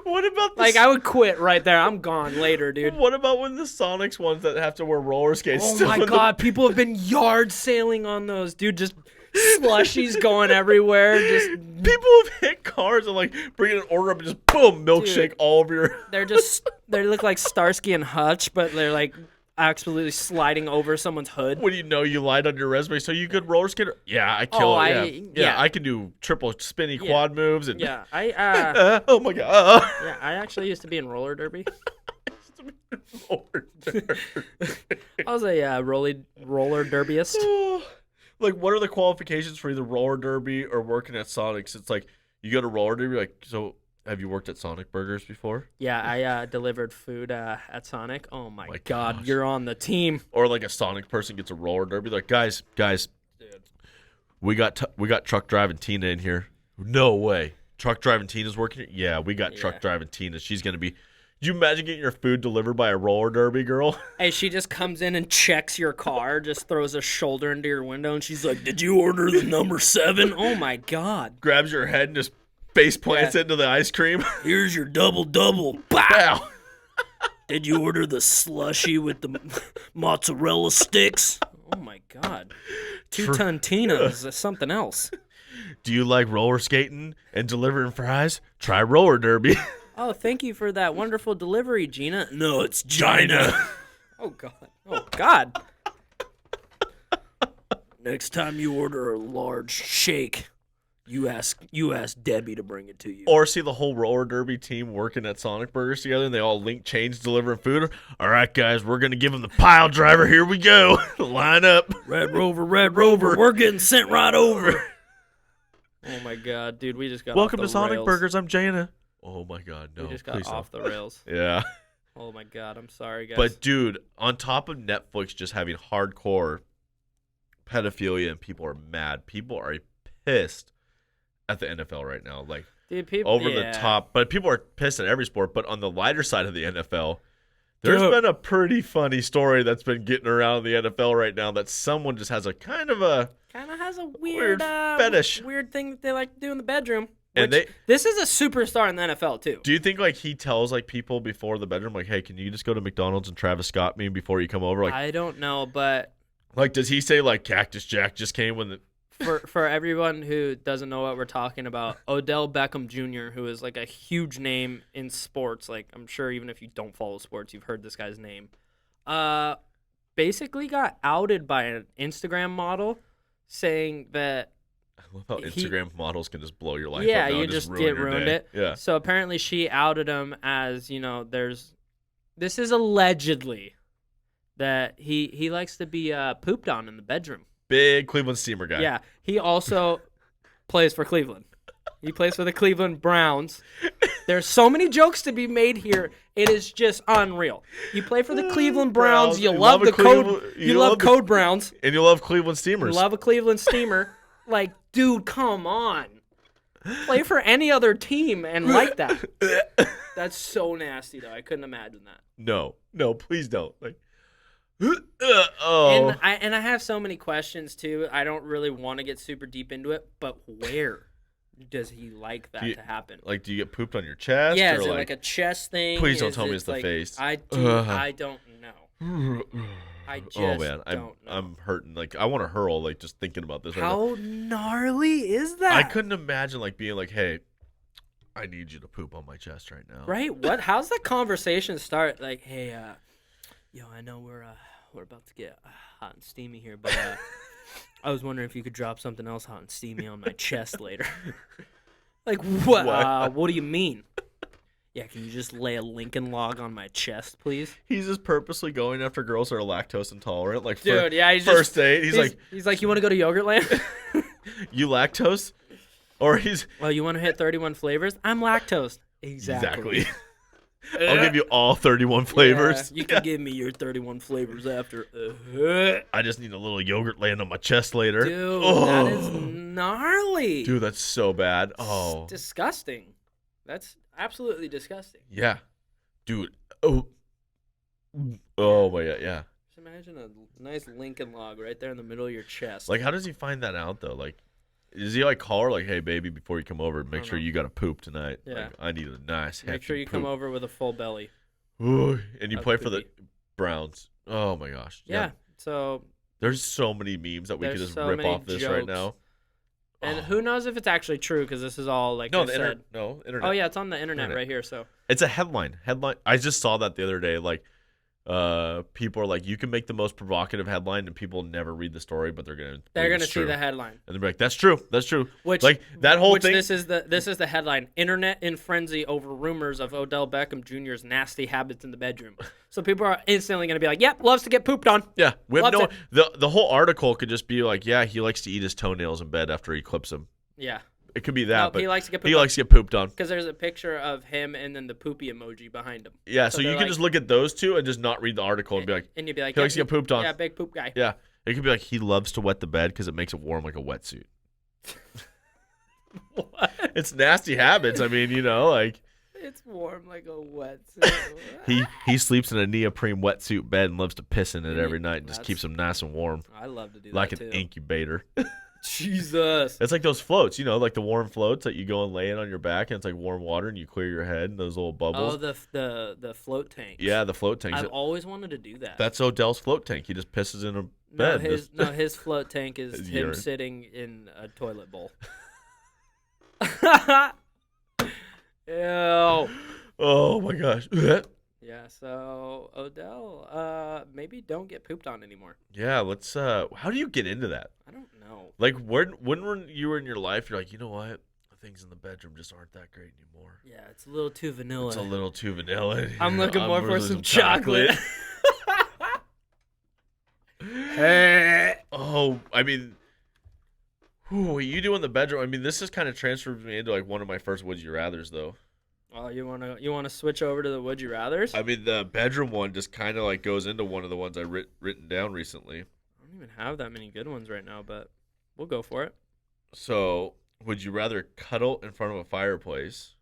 Speaker 1: What about
Speaker 2: Like, I would quit right there. I'm gone later, dude.
Speaker 1: What about when the Sonics ones that have to wear roller skates?
Speaker 2: Oh
Speaker 1: still
Speaker 2: my
Speaker 1: in
Speaker 2: god, people have been yard sailing on those, dude. Just slushies going everywhere. Just
Speaker 1: People have hit cars and like bring an order up and just boom, milkshake all over your.
Speaker 2: they look like Starsky and Hutch, but they're like absolutely sliding over someone's hood.
Speaker 1: What do you know? You lied on your resume, so you good roller skater? Yeah, I kill it. Yeah, I can do triple spinny quad moves and.
Speaker 2: Yeah,
Speaker 1: oh my god.
Speaker 2: Yeah, I actually used to be in roller derby.
Speaker 1: Roller derby.
Speaker 2: I was a roller derbyist.
Speaker 1: Like, what are the qualifications for either roller derby or working at Sonic's? It's like you go to roller derby. Like, so have you worked at Sonic Burgers before?
Speaker 2: Yeah, I delivered food at Sonic. Oh my god,
Speaker 1: gosh.
Speaker 2: you're on the team.
Speaker 1: Or like a Sonic person gets a roller derby. Like, guys, we got truck driving Tina in here. No way, truck driving Tina's working here. Yeah, we got truck driving Tina. She's gonna be. You imagine getting your food delivered by a roller derby girl?
Speaker 2: Hey, she just comes in and checks your car, just throws a shoulder into your window, and she's like, "Did you order the number 7?" Oh my god!
Speaker 1: Grabs your head and just face plants it into the ice cream.
Speaker 2: Here's your double. Bow. Did you order the slushy with the mozzarella sticks? Oh my god! 2-ton Tina is something else.
Speaker 1: Do you like roller skating and delivering fries? Try roller derby.
Speaker 2: Oh, thank you for that wonderful delivery, Gina. No, it's Gina. Oh god. Next time you order a large shake, you ask Debbie to bring it to you.
Speaker 1: Or see the whole roller derby team working at Sonic Burgers together, and they all link chains delivering food. All right, guys, we're gonna give them the pile driver. Here we go. Line up.
Speaker 2: Red Rover, we're getting sent right over. Oh my god, dude, we just got
Speaker 1: Welcome
Speaker 2: off
Speaker 1: to
Speaker 2: the
Speaker 1: Sonic
Speaker 2: rails.
Speaker 1: Burgers. I'm Jana. Oh my god, no.
Speaker 2: We just got off the rails.
Speaker 1: Yeah.
Speaker 2: Oh my god, I'm sorry, guys.
Speaker 1: But dude, on top of Netflix just having hardcore pedophilia and people are mad, people are pissed at the NFL right now. Like,
Speaker 2: dude, people
Speaker 1: over the top. But people are pissed at every sport. But on the lighter side of the NFL, there's been a pretty funny story that's been getting around the NFL right now that someone just has a kind of
Speaker 2: has a weird
Speaker 1: fetish.
Speaker 2: Weird thing that they like to do in the bedroom.
Speaker 1: And
Speaker 2: This is a superstar in the NFL too.
Speaker 1: Do you think like he tells like people before the bedroom, like, hey, can you just go to McDonald's and Travis Scott me before you come over? Like,
Speaker 2: I don't know, but
Speaker 1: like, does he say like Cactus Jack just came when the
Speaker 2: for everyone who doesn't know what we're talking about, Odell Beckham Jr., who is like a huge name in sports, like I'm sure even if you don't follow sports, you've heard this guy's name. Basically got outed by an Instagram model saying that
Speaker 1: I love how Instagram models can just blow your life
Speaker 2: yeah,
Speaker 1: up.
Speaker 2: you just get ruined it.
Speaker 1: Yeah.
Speaker 2: So apparently she outed him as, this is allegedly that he likes to be pooped on in the bedroom.
Speaker 1: Big Cleveland Steamer guy.
Speaker 2: Yeah. He also plays for Cleveland. He plays for the Cleveland Browns. There's so many jokes to be made here. It is just unreal. You play for the Cleveland Browns. You love the code. You love Code Browns.
Speaker 1: And you love Cleveland Steamers.
Speaker 2: You love a Cleveland Steamer. Like, dude, come on. Play for any other team and like that. That's so nasty, though. I couldn't imagine that.
Speaker 1: No, please don't. Like, oh.
Speaker 2: And I have so many questions too. I don't really want to get super deep into it, but where does he like that to happen?
Speaker 1: Like, do you get pooped on your chest?
Speaker 2: Yeah,
Speaker 1: or
Speaker 2: is it like a chest thing?
Speaker 1: Please don't tell me it's the
Speaker 2: like,
Speaker 1: face.
Speaker 2: I don't know. I just don't know.
Speaker 1: I'm hurting. Like, I want to hurl. Like, just thinking about this.
Speaker 2: How gnarly is that?
Speaker 1: I couldn't imagine like being like, hey, I need you to poop on my chest right now.
Speaker 2: Right? What? How's the conversation start? Like, hey, yo, I know we're about to get hot and steamy here, but I was wondering if you could drop something else hot and steamy on my chest later. Like, what? What do you mean? Yeah, can you just lay a Lincoln log on my chest, please?
Speaker 1: He's just purposely going after girls that are lactose intolerant. Like,
Speaker 2: dude, yeah, he's
Speaker 1: first date. He's like,
Speaker 2: you want to go to Yogurtland?
Speaker 1: You lactose? Or he's...
Speaker 2: Well, you want to hit 31 flavors? I'm lactose. Exactly.
Speaker 1: I'll give you all 31 flavors.
Speaker 2: Yeah, you can give me your 31 flavors after.
Speaker 1: I just need a little yogurt laying on my chest later.
Speaker 2: Dude, that is gnarly.
Speaker 1: Dude, that's so bad. Oh.
Speaker 2: It's disgusting. That's absolutely disgusting.
Speaker 1: Yeah. Dude. Oh. Oh my god, yeah.
Speaker 2: Just imagine a nice Lincoln log right there in the middle of your chest.
Speaker 1: Like, how does he find that out though? Like, does he like call her like, "Hey, baby, before you come over, make sure you got to poop tonight.
Speaker 2: Yeah.
Speaker 1: Like, I need a nice
Speaker 2: Make sure you come over with a full belly.
Speaker 1: Ooh, and you
Speaker 2: of
Speaker 1: play for the
Speaker 2: poopy.
Speaker 1: Browns. Oh my gosh.
Speaker 2: Yeah. So
Speaker 1: There's so many memes that we could
Speaker 2: There's
Speaker 1: just
Speaker 2: so
Speaker 1: rip
Speaker 2: many
Speaker 1: off this right
Speaker 2: jokes.
Speaker 1: now.
Speaker 2: And
Speaker 1: Oh.
Speaker 2: who knows if it's actually true because this is all like
Speaker 1: No,
Speaker 2: I
Speaker 1: the
Speaker 2: said.
Speaker 1: internet.
Speaker 2: Oh yeah, it's on the internet right here. So
Speaker 1: It's a headline. I just saw that the other day. Like, people are like, you can make the most provocative headline, and people never read the story, but they're gonna
Speaker 2: see the headline.
Speaker 1: and they're like, "That's true. That's true."
Speaker 2: Which
Speaker 1: like that whole
Speaker 2: which
Speaker 1: thing.
Speaker 2: this is the headline: Internet in frenzy over rumors of Odell Beckham Jr.'s nasty habits in the bedroom. So people are instantly going to be like, "Yep, loves to get pooped on."
Speaker 1: Yeah, we have
Speaker 2: Loves
Speaker 1: the whole article could just be like, "Yeah, he likes to eat his toenails in bed after he clips them."
Speaker 2: Yeah.
Speaker 1: It could be that,
Speaker 2: Nope,
Speaker 1: but
Speaker 2: he likes to get
Speaker 1: he
Speaker 2: pooped on.
Speaker 1: likes to get pooped on.
Speaker 2: Because there's a picture of him and then the poopy emoji behind him.
Speaker 1: Yeah, so you
Speaker 2: they're
Speaker 1: can
Speaker 2: like-
Speaker 1: just look at those two and just not read the article and be like,
Speaker 2: and you'd be like,
Speaker 1: he likes to get pooped on.
Speaker 2: Yeah, big poop guy.
Speaker 1: Yeah, it could be like he loves to wet the bed because it makes it warm like a wetsuit.
Speaker 2: What?
Speaker 1: It's nasty habits. I mean, like
Speaker 2: It's warm like a wetsuit.
Speaker 1: he sleeps in a neoprene wetsuit bed and loves to piss in it every night and just
Speaker 2: That's-
Speaker 1: keeps him nice and warm,
Speaker 2: I love to do
Speaker 1: like
Speaker 2: that
Speaker 1: an
Speaker 2: too.
Speaker 1: incubator.
Speaker 2: Jesus.
Speaker 1: It's like those floats, like the warm floats that you go and lay in on your back, and it's like warm water, and you clear your head, and those little bubbles.
Speaker 2: Oh, the float tank.
Speaker 1: Yeah, the float tanks.
Speaker 2: I've always wanted to do that.
Speaker 1: That's Odell's float tank. He just pisses in a bed.
Speaker 2: His float tank is
Speaker 1: His
Speaker 2: him
Speaker 1: urine.
Speaker 2: sitting in a toilet bowl. Ew.
Speaker 1: Oh my gosh.
Speaker 2: Yeah, so Odell, maybe don't get pooped on anymore.
Speaker 1: Yeah, let's. How do you get into that?
Speaker 2: I don't know.
Speaker 1: Like, when you were in your life, you're like, you know what? Things in the bedroom just aren't that great anymore.
Speaker 2: Yeah, it's a little too vanilla.
Speaker 1: It's a little too vanilla.
Speaker 2: I'm looking more for
Speaker 1: really
Speaker 2: some chocolate.
Speaker 1: Oh, I mean, what you do in the bedroom. I mean, this has kind of transferred me into like one of my first would you rather's though.
Speaker 2: Oh, you wanna switch over to the would you rather's?
Speaker 1: I mean, the bedroom one just kind of like goes into one of the ones I written down recently.
Speaker 2: I don't even have that many good ones right now, but we'll go for it.
Speaker 1: So, would you rather cuddle in front of a fireplace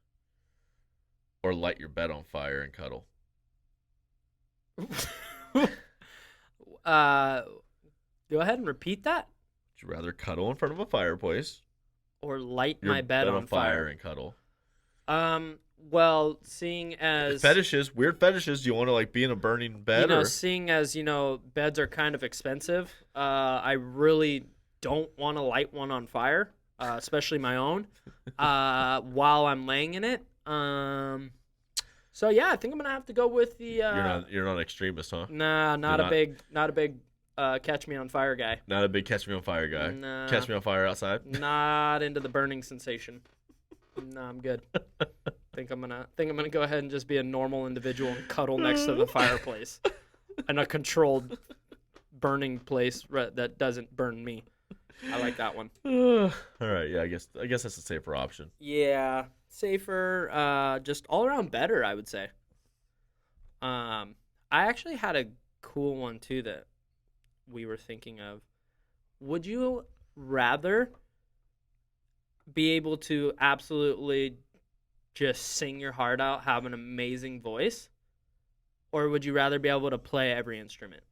Speaker 1: or light your bed on fire and cuddle?
Speaker 2: Go ahead and repeat that.
Speaker 1: Would you rather cuddle in front of a fireplace
Speaker 2: Or light
Speaker 1: your
Speaker 2: my bed on fire.
Speaker 1: and cuddle?
Speaker 2: Well, seeing as
Speaker 1: Weird fetishes. Do you want to like be in a burning bed? Or?
Speaker 2: seeing as beds are kind of expensive, I really don't want to light one on fire, especially my own, while I'm laying in it. So yeah, I think I'm gonna have to go with the.
Speaker 1: You're not an extremist, huh?
Speaker 2: Nah, not a big catch me on fire guy.
Speaker 1: Not a big catch me on fire guy.
Speaker 2: Nah.
Speaker 1: Catch me on fire outside.
Speaker 2: Not into the burning sensation. No, I'm good. think I'm gonna go ahead and just be a normal individual and cuddle next to the fireplace, in a controlled burning place that doesn't burn me. I like that one.
Speaker 1: All right, yeah, I guess that's a safer option.
Speaker 2: Yeah, safer, just all around better, I would say. I actually had a cool one too that we were thinking of. Would you rather be able to absolutely just sing your heart out, have an amazing voice, or would you rather be able to play every instrument?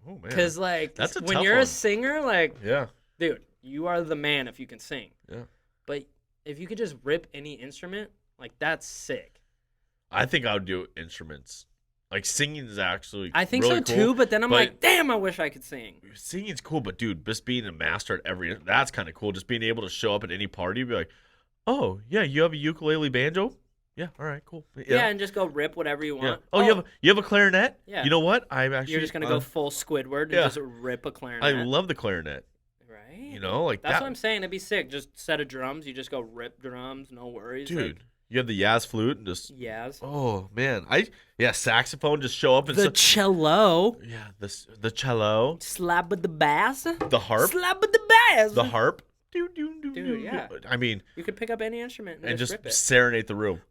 Speaker 1: Oh man,
Speaker 2: Because
Speaker 1: that's a
Speaker 2: when
Speaker 1: tough
Speaker 2: you're
Speaker 1: one.
Speaker 2: a singer,
Speaker 1: Yeah,
Speaker 2: dude, you are the man if you can sing.
Speaker 1: yeah.
Speaker 2: But if you could just rip any instrument, that's sick.
Speaker 1: I think I would do instruments. Like singing is actually
Speaker 2: I think
Speaker 1: really
Speaker 2: so
Speaker 1: cool,
Speaker 2: too, but then I'm like, damn, I wish I could sing.
Speaker 1: Singing's cool, but dude, just being a master at that's kind of cool. Just being able to show up at any party and be like, oh yeah, you have a ukulele banjo? Yeah, all right, cool.
Speaker 2: Yeah, and just go rip whatever you
Speaker 1: Yeah.
Speaker 2: want.
Speaker 1: Oh, you have a clarinet?
Speaker 2: Yeah.
Speaker 1: You know what? I'm actually
Speaker 2: You're just gonna go full Squidward and
Speaker 1: yeah.
Speaker 2: just rip a clarinet.
Speaker 1: I love the clarinet.
Speaker 2: Right?
Speaker 1: Like
Speaker 2: That's
Speaker 1: that.
Speaker 2: what I'm saying. It'd be sick. Just set of drums. You just go rip drums. No worries.
Speaker 1: Dude, you have the Yaz flute and just
Speaker 2: Yaz.
Speaker 1: oh man, saxophone just show up and
Speaker 2: The cello.
Speaker 1: yeah, the cello,
Speaker 2: Slap with the bass.
Speaker 1: the harp,
Speaker 2: Slap with the bass.
Speaker 1: the harp.
Speaker 2: Dude, yeah.
Speaker 1: I mean,
Speaker 2: You could pick up any instrument and,
Speaker 1: and
Speaker 2: just
Speaker 1: just
Speaker 2: rip it.
Speaker 1: serenade the room.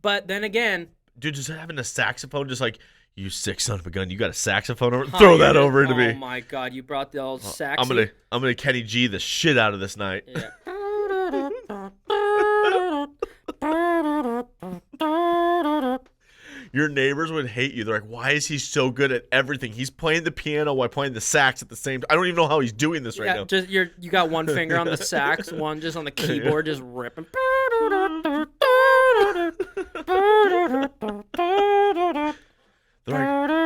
Speaker 2: But then again,
Speaker 1: Dude, just having a saxophone, just like you sick son of a gun, you got a saxophone over.
Speaker 2: huh,
Speaker 1: Throw
Speaker 2: you're
Speaker 1: that
Speaker 2: just-
Speaker 1: over to
Speaker 2: oh
Speaker 1: me.
Speaker 2: my God, you brought the old sax.
Speaker 1: I'm gonna Kenny G the shit out of this night.
Speaker 2: Yeah.
Speaker 1: Your neighbors would hate you. They're like, why is he so good at everything? He's playing the piano while playing the sax at the same time. I don't even know how he's doing this right now.
Speaker 2: Just you got one finger on the sax, one just on the keyboard, just ripping.
Speaker 1: They're like,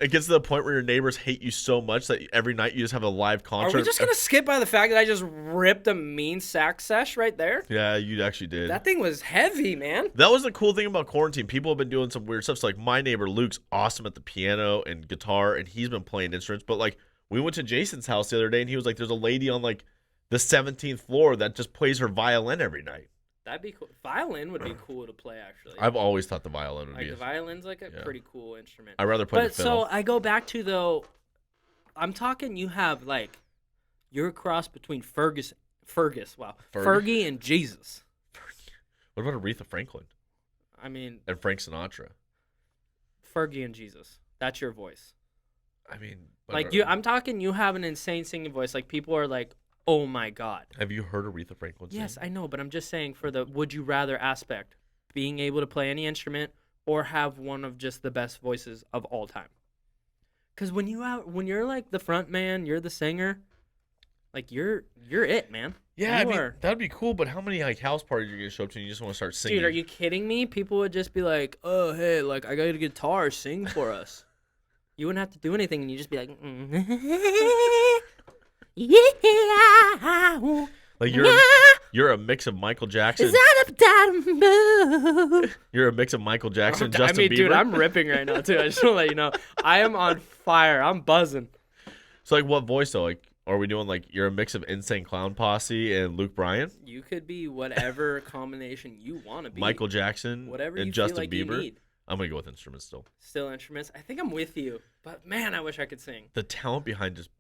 Speaker 1: it gets to the point where your neighbors hate you so much that every night you just have a live concert.
Speaker 2: Are we just gonna skip by the fact that I just ripped a mean sax sesh right there?
Speaker 1: Yeah, you actually did.
Speaker 2: That thing was heavy, man.
Speaker 1: That was the cool thing about quarantine. People have been doing some weird stuff. So like my neighbor Luke's awesome at the piano and guitar, and he's been playing instruments. But like we went to Jason's house the other day, and he was like, "There's a lady on like the 17th floor that just plays her violin every night."
Speaker 2: That'd be cool. Violin would be cool to play, actually.
Speaker 1: I've always thought the violin would
Speaker 2: like
Speaker 1: be.
Speaker 2: the violin's like a pretty cool instrument.
Speaker 1: I'd rather play the fiddle.
Speaker 2: So I go back to though, I'm talking. You have like, you're a cross between Fergus, Fergie and Jesus.
Speaker 1: What about Aretha Franklin?
Speaker 2: I mean,
Speaker 1: And Frank Sinatra.
Speaker 2: Fergie and Jesus. That's your voice.
Speaker 1: I mean,
Speaker 2: Like you, I'm talking. You have an insane singing voice. Like people are like, oh my god.
Speaker 1: Have you heard Aretha Franklin sing?
Speaker 2: Yes, I know, but I'm just saying for the would you rather aspect, being able to play any instrument or have one of just the best voices of all time. Because when you're like the front man, you're the singer, like you're it, man.
Speaker 1: Yeah, I mean, that'd be cool, but how many like house parties are you gonna show up to and you just want to start singing?
Speaker 2: Dude, are you kidding me? People would just be like, oh, hey, like I got a guitar, sing for us. You wouldn't have to do anything, and you just be like, yeah.
Speaker 1: Like you're a mix of Michael Jackson. You're a mix of Michael Jackson, Justin Bieber.
Speaker 2: Dude, I'm ripping right now too. I just want to let you know, I am on fire. I'm buzzing.
Speaker 1: So like, what voice though? Like, are we doing like you're a mix of Insane Clown Posse and Luke Bryan?
Speaker 2: You could be whatever combination you want to be.
Speaker 1: Michael Jackson,
Speaker 2: whatever
Speaker 1: and
Speaker 2: you
Speaker 1: Justin
Speaker 2: feel like
Speaker 1: Bieber.
Speaker 2: You need.
Speaker 1: I'm gonna go with instruments still.
Speaker 2: Still instruments. I think I'm with you, but man, I wish I could sing.
Speaker 1: The talent behind just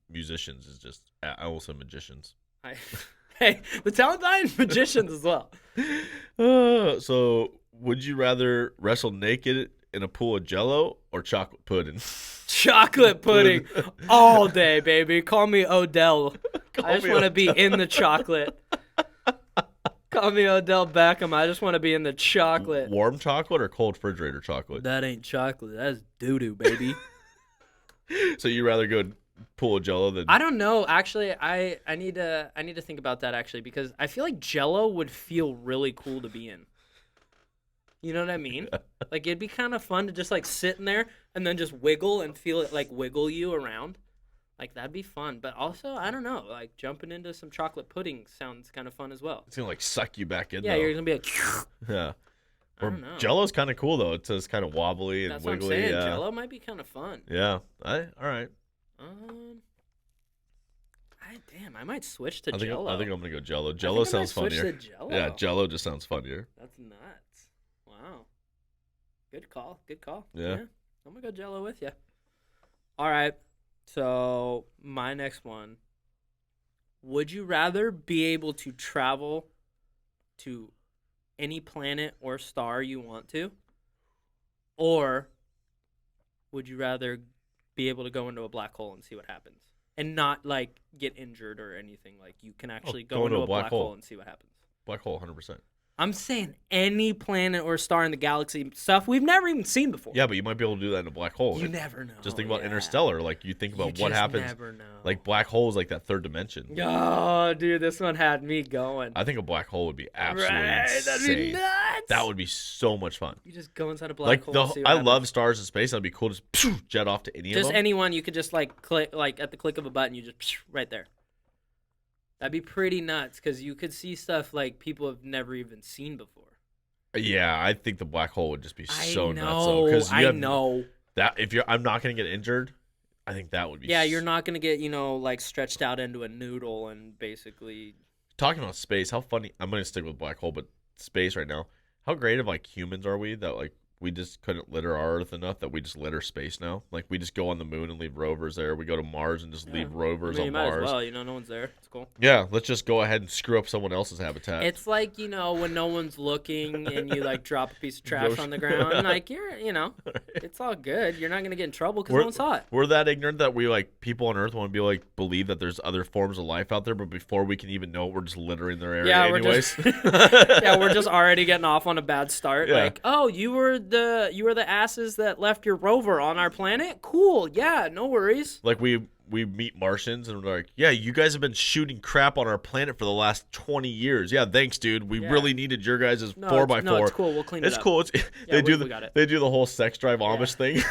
Speaker 1: musicians is just also magicians.
Speaker 2: Hey, the talent behind magicians as well.
Speaker 1: So, would you rather wrestle naked in a pool of Jello or chocolate pudding?
Speaker 2: Chocolate pudding all day, baby. Call me Odell. I just want to be in the chocolate. Call me Odell Beckham. I just want to be in the chocolate.
Speaker 1: Warm chocolate or cold refrigerator chocolate?
Speaker 2: That ain't chocolate. That's doo-doo, baby.
Speaker 1: So you rather go pool of Jello than?
Speaker 2: I don't know. Actually, I need to think about that actually because I feel like Jello would feel really cool to be in. You know what I mean? Like it'd be kind of fun to just like sit in there and then just wiggle and feel it like wiggle you around. Like that'd be fun. But also, I don't know. Like jumping into some chocolate pudding sounds kind of fun as well.
Speaker 1: It's gonna like suck you back in.
Speaker 2: Yeah,
Speaker 1: though.
Speaker 2: you're gonna be like.
Speaker 1: Yeah.
Speaker 2: I don't know.
Speaker 1: Jello's kind of cool though. It's just kind of wobbly and
Speaker 2: That's
Speaker 1: wiggly.
Speaker 2: what I'm saying.
Speaker 1: Yeah.
Speaker 2: Jello might be kind of fun.
Speaker 1: Yeah. All right.
Speaker 2: Damn, I might switch to
Speaker 1: I think
Speaker 2: Jello.
Speaker 1: I think I'm gonna go Jello. Jello sounds funnier.
Speaker 2: Jello.
Speaker 1: Yeah, Jello just sounds funnier.
Speaker 2: That's nuts. Wow. Good call.
Speaker 1: Yeah.
Speaker 2: I'm gonna go Jello with you. All right. So my next one. Would you rather be able to travel to any planet or star you want to, or would you rather be able to go into a black hole and see what happens and not like get injured or anything? Like you can actually go into a black hole and see what happens.
Speaker 1: Black hole, 100%.
Speaker 2: I'm saying any planet or star in the galaxy, stuff we've never even seen before.
Speaker 1: Yeah, but you might be able to do that in a black hole.
Speaker 2: You never know.
Speaker 1: Just think about Interstellar. Like you think about what happens.
Speaker 2: Never know.
Speaker 1: Like black holes, like that third dimension.
Speaker 2: Oh, dude, this one had me going.
Speaker 1: I think a black hole would be absolutely insane.
Speaker 2: That'd be nuts.
Speaker 1: That would be so much fun.
Speaker 2: You just go inside a black hole. And see what
Speaker 1: I
Speaker 2: happens.
Speaker 1: love stars in space. That'd be cool. Just jet off to any of them.
Speaker 2: Just anyone you could just like click, like at the click of a button, you just right there. That'd be pretty nuts because you could see stuff like people have never even seen before.
Speaker 1: Yeah, I think the black hole would just be so nuts.
Speaker 2: I know
Speaker 1: that if I'm not gonna get injured, I think that would be.
Speaker 2: Yeah, you're not gonna get like stretched out into a noodle and basically.
Speaker 1: Talking about space, how funny! I'm gonna stick with black hole, but space right now. How great of like humans are we that like we just couldn't litter our Earth enough that we just litter space now. Like we just go on the moon and leave rovers there. We go to Mars and just leave rovers
Speaker 2: you
Speaker 1: on
Speaker 2: might
Speaker 1: Mars.
Speaker 2: as well. No one's there. It's cool.
Speaker 1: Yeah, let's just go ahead and screw up someone else's habitat.
Speaker 2: It's like, when no one's looking and you, like, drop a piece of trash on the ground. Like, it's all good. You're not going to get in trouble because no one saw it.
Speaker 1: We're that ignorant that we, like, people on Earth want to be, like, believe that there's other forms of life out there, but before we can even know it, we're just littering their area anyways.
Speaker 2: We're just already getting off on a bad start.
Speaker 1: Yeah.
Speaker 2: Like, oh, you were the asses that left your rover on our planet? Cool. Yeah, no worries.
Speaker 1: Like, we meet Martians and we're like, yeah, you guys have been shooting crap on our planet for the last 20 years. Yeah, thanks, dude. We really needed your guys' 4x4.
Speaker 2: No, it's cool. We'll clean it up.
Speaker 1: It's cool. They do the whole sex drive Amish thing.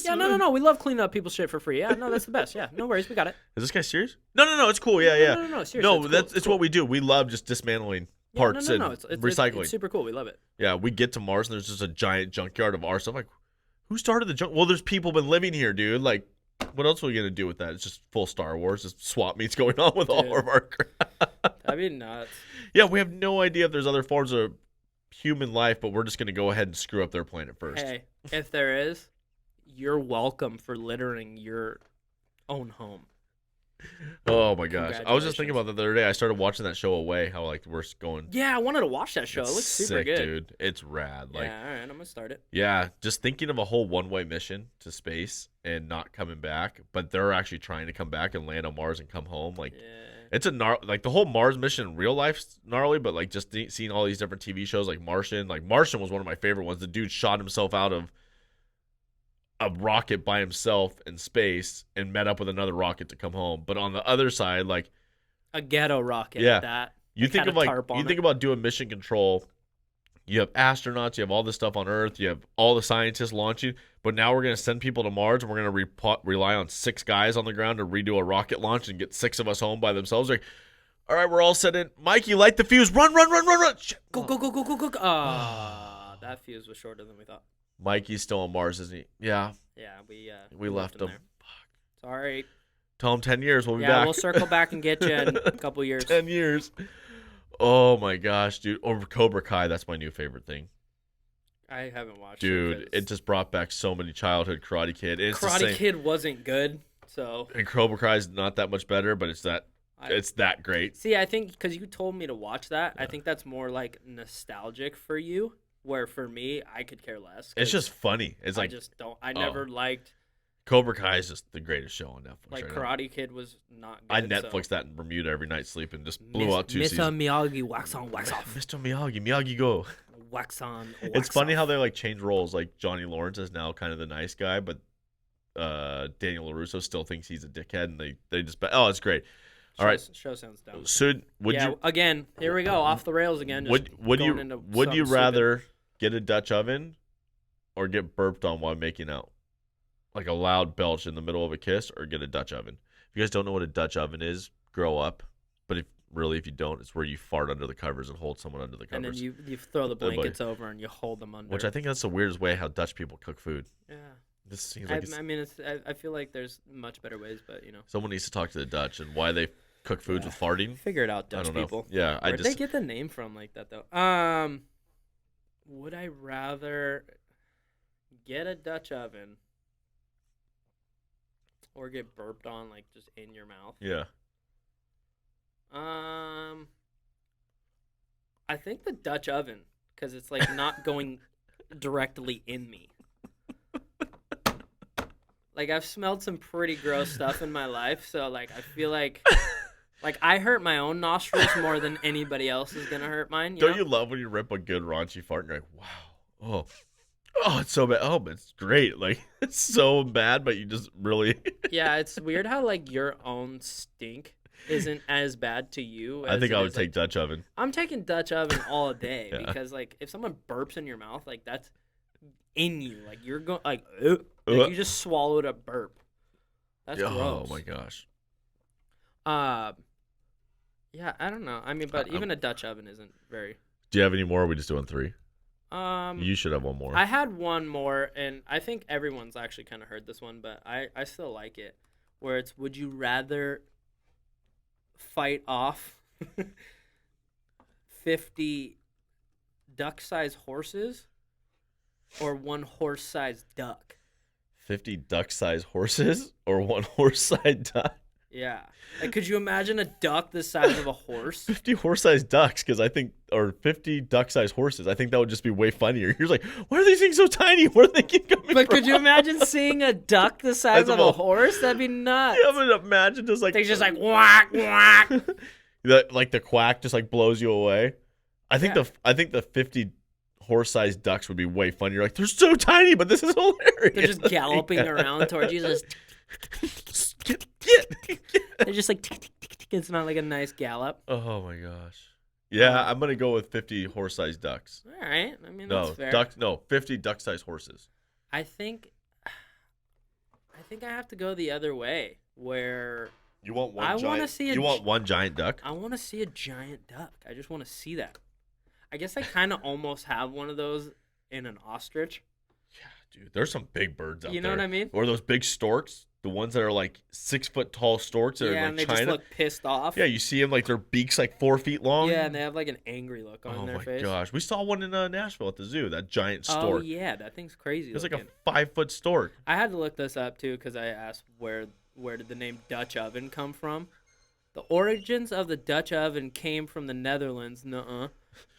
Speaker 2: No. We love cleaning up people's shit for free. Yeah, no, that's the best. Yeah, no worries. We got it.
Speaker 1: Is this guy serious? No. It's cool. Yeah.
Speaker 2: No, seriously.
Speaker 1: No,
Speaker 2: it's
Speaker 1: cool. What we do. We love just dismantling parts and recycling.
Speaker 2: It's super cool. We love it.
Speaker 1: Yeah, we get to Mars and there's just a giant junkyard of our stuff. Like, who started the junk? Well, there's people been living here, dude. Like, what else are we gonna do with that? It's just full Star Wars, just swap meets going on with all of our crap.
Speaker 2: That'd be nuts.
Speaker 1: Yeah, we have no idea if there's other forms of human life, but we're just gonna go ahead and screw up their planet first.
Speaker 2: Hey, if there is, you're welcome for littering your own home.
Speaker 1: Oh my gosh, I was just thinking about that the other day. I started watching that show Away. How like we're going.
Speaker 2: Yeah, I wanted to watch that show. It looks super good,
Speaker 1: dude. It's rad. Like,
Speaker 2: yeah, all right, I'm gonna start it.
Speaker 1: Yeah, just thinking of a whole one-way mission to space and not coming back, but they're actually trying to come back and land on Mars and come home. Like, it's a like the whole Mars mission in real life's gnarly, but like just seeing all these different TV shows like Martian. Like Martian was one of my favorite ones. The dude shot himself out of a rocket by himself in space and met up with another rocket to come home. But on the other side, like
Speaker 2: a ghetto rocket. Yeah, that
Speaker 1: you think of think about doing mission control. You have astronauts, you have all this stuff on Earth, you have all the scientists launching, but now we're going to send people to Mars and we're going to rely on 6 guys on the ground to redo a rocket launch and get 6 of us home by themselves. Like, all right, we're all set in. Mikey, light the fuse. Run. Shit.
Speaker 2: Go. That fuse was shorter than we thought.
Speaker 1: Mikey's still on Mars, isn't he? Yeah.
Speaker 2: Yeah,
Speaker 1: we left him.
Speaker 2: Fuck. Sorry.
Speaker 1: Tell him 10 years. We'll be back.
Speaker 2: Yeah, we'll circle back and get you in a couple years.
Speaker 1: 10 years. Oh, my gosh, dude. Or Cobra Kai. That's my new favorite thing.
Speaker 2: I haven't watched
Speaker 1: it.
Speaker 2: Dude,
Speaker 1: it just brought back so many childhood Karate Kid.
Speaker 2: Karate Kid wasn't good, so.
Speaker 1: And Cobra Kai's not that much better, but it's that great.
Speaker 2: See, I think because you told me to watch that, I think that's more like nostalgic for you. Where for me, I could care less.
Speaker 1: It's just funny. It's like
Speaker 2: I just don't. I never liked.
Speaker 1: Cobra Kai is just the greatest show on Netflix.
Speaker 2: Like Karate Kid was not good.
Speaker 1: I Netflixed that in Bermuda every night sleeping. Just blew out 2 seasons.
Speaker 2: Mr. Miyagi, wax on, wax off.
Speaker 1: Mr. Miyagi, go.
Speaker 2: Wax on, wax
Speaker 1: It's funny
Speaker 2: off.
Speaker 1: how they like change roles. Like Johnny Lawrence is now kind of the nice guy, but Daniel LaRusso still thinks he's a dickhead, and they just it's great. All right,
Speaker 2: show sounds dumb.
Speaker 1: So
Speaker 2: again, here we go off the rails again.
Speaker 1: Would you rather get a Dutch oven or get burped on while making out? Like a loud belch in the middle of a kiss, or get a Dutch oven? If you guys don't know what a Dutch oven is, grow up. But if you don't, it's where you fart under the covers and hold someone under the covers.
Speaker 2: And then you throw the blankets over and you hold them under.
Speaker 1: Which I think that's the weirdest way how Dutch people cook food.
Speaker 2: Yeah.
Speaker 1: This seems like
Speaker 2: I feel like there's much better ways, but
Speaker 1: Someone needs to talk to the Dutch and why they cook foods with farting.
Speaker 2: Figure it out, Dutch people.
Speaker 1: Yeah,
Speaker 2: Where'd they get the name from like that though? Would I rather get a Dutch oven or get burped on like just in your mouth?
Speaker 1: Yeah.
Speaker 2: I think the Dutch oven, because it's like not going directly in me. Like I've smelled some pretty gross stuff in my life, so like I feel like I hurt my own nostrils more than anybody else is gonna hurt mine.
Speaker 1: Don't you love when you rip a good raunchy fart and you're like, wow, oh, it's so bad. Oh, but it's great. Like it's so bad, but you just really.
Speaker 2: Yeah, it's weird how like your own stink isn't as bad to you.
Speaker 1: I think I would take Dutch oven.
Speaker 2: I'm taking Dutch oven all day because like if someone burps in your mouth, like that's in you. Like you're going like you just swallowed a burp. That's gross.
Speaker 1: Oh my gosh.
Speaker 2: Yeah, I don't know. I mean, but even a Dutch oven isn't very.
Speaker 1: Do you have any more? Or are we just doing 3?
Speaker 2: You
Speaker 1: should have one more.
Speaker 2: I had one more, and I think everyone's actually kind of heard this one, but I still like it. Where it's, would you rather fight off 50 duck-sized horses or one horse-sized duck?
Speaker 1: 50 duck-sized horses or one horse-sized duck?
Speaker 2: Yeah. Like, could you imagine a duck the size of a horse?
Speaker 1: 50 horse-sized ducks, because I think, or 50 duck-sized horses. I think that would just be way funnier. You're like, why are these things so tiny? Where do they keep coming
Speaker 2: But
Speaker 1: from?
Speaker 2: could you imagine seeing a duck the size of a horse? That'd be nuts.
Speaker 1: Yeah, but imagine just like...
Speaker 2: They're just like, whack, whack.
Speaker 1: Like the quack just like blows you away. I think the 50 horse-sized ducks would be way funnier. Like, they're so tiny, but this is hilarious.
Speaker 2: They're just galloping around towards you.
Speaker 1: Get.
Speaker 2: They're just like, tick, tick, tick, tick. It's not like a nice gallop.
Speaker 1: Oh my gosh. Yeah, I'm gonna go with 50 horse-sized ducks.
Speaker 2: All right. I mean, that's fair.
Speaker 1: 50 duck-sized horses.
Speaker 2: I think I have to go the other way, where
Speaker 1: You want one?
Speaker 2: You
Speaker 1: want one giant duck?
Speaker 2: I want to see a giant duck. I just want to see that. I guess I kind of almost have one of those in an ostrich.
Speaker 1: Yeah, dude. There's some big birds out there.
Speaker 2: You know what I mean?
Speaker 1: Or those big storks. The ones that are like 6 foot tall storks that are like
Speaker 2: and they
Speaker 1: China.
Speaker 2: just look pissed off.
Speaker 1: Yeah, you see them like their beaks like 4 feet long.
Speaker 2: Yeah, and they have like an angry look on their face.
Speaker 1: Oh my gosh, we saw one in Nashville at the zoo. That giant stork.
Speaker 2: Oh yeah, that thing's crazy.
Speaker 1: It was like a 5 foot stork.
Speaker 2: I had to look this up too because I asked where did the name Dutch oven come from. The origins of the Dutch oven came from the Netherlands. Nuh-uh.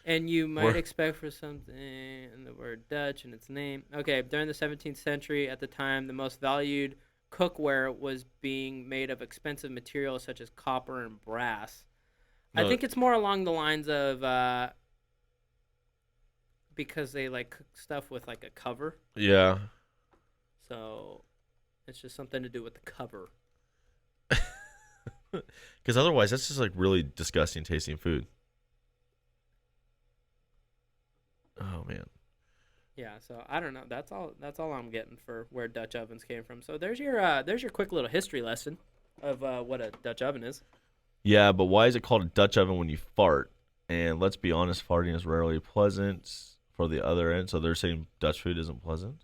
Speaker 2: And you might expect for something in the word Dutch and its name. Okay, during the 17th century, at the time, the most valued cookware was being made of expensive materials such as copper and brass. I think it's more along the lines of because they like cook stuff with like a cover.
Speaker 1: Yeah.
Speaker 2: So it's just something to do with the cover.
Speaker 1: Because otherwise, that's just like really disgusting tasting food. Oh man.
Speaker 2: Yeah, so I don't know. That's all I'm getting for where Dutch ovens came from. So there's your quick little history lesson of what a Dutch oven is.
Speaker 1: Yeah, but why is it called a Dutch oven when you fart? And let's be honest, farting is rarely pleasant for the other end. So they're saying Dutch food isn't pleasant.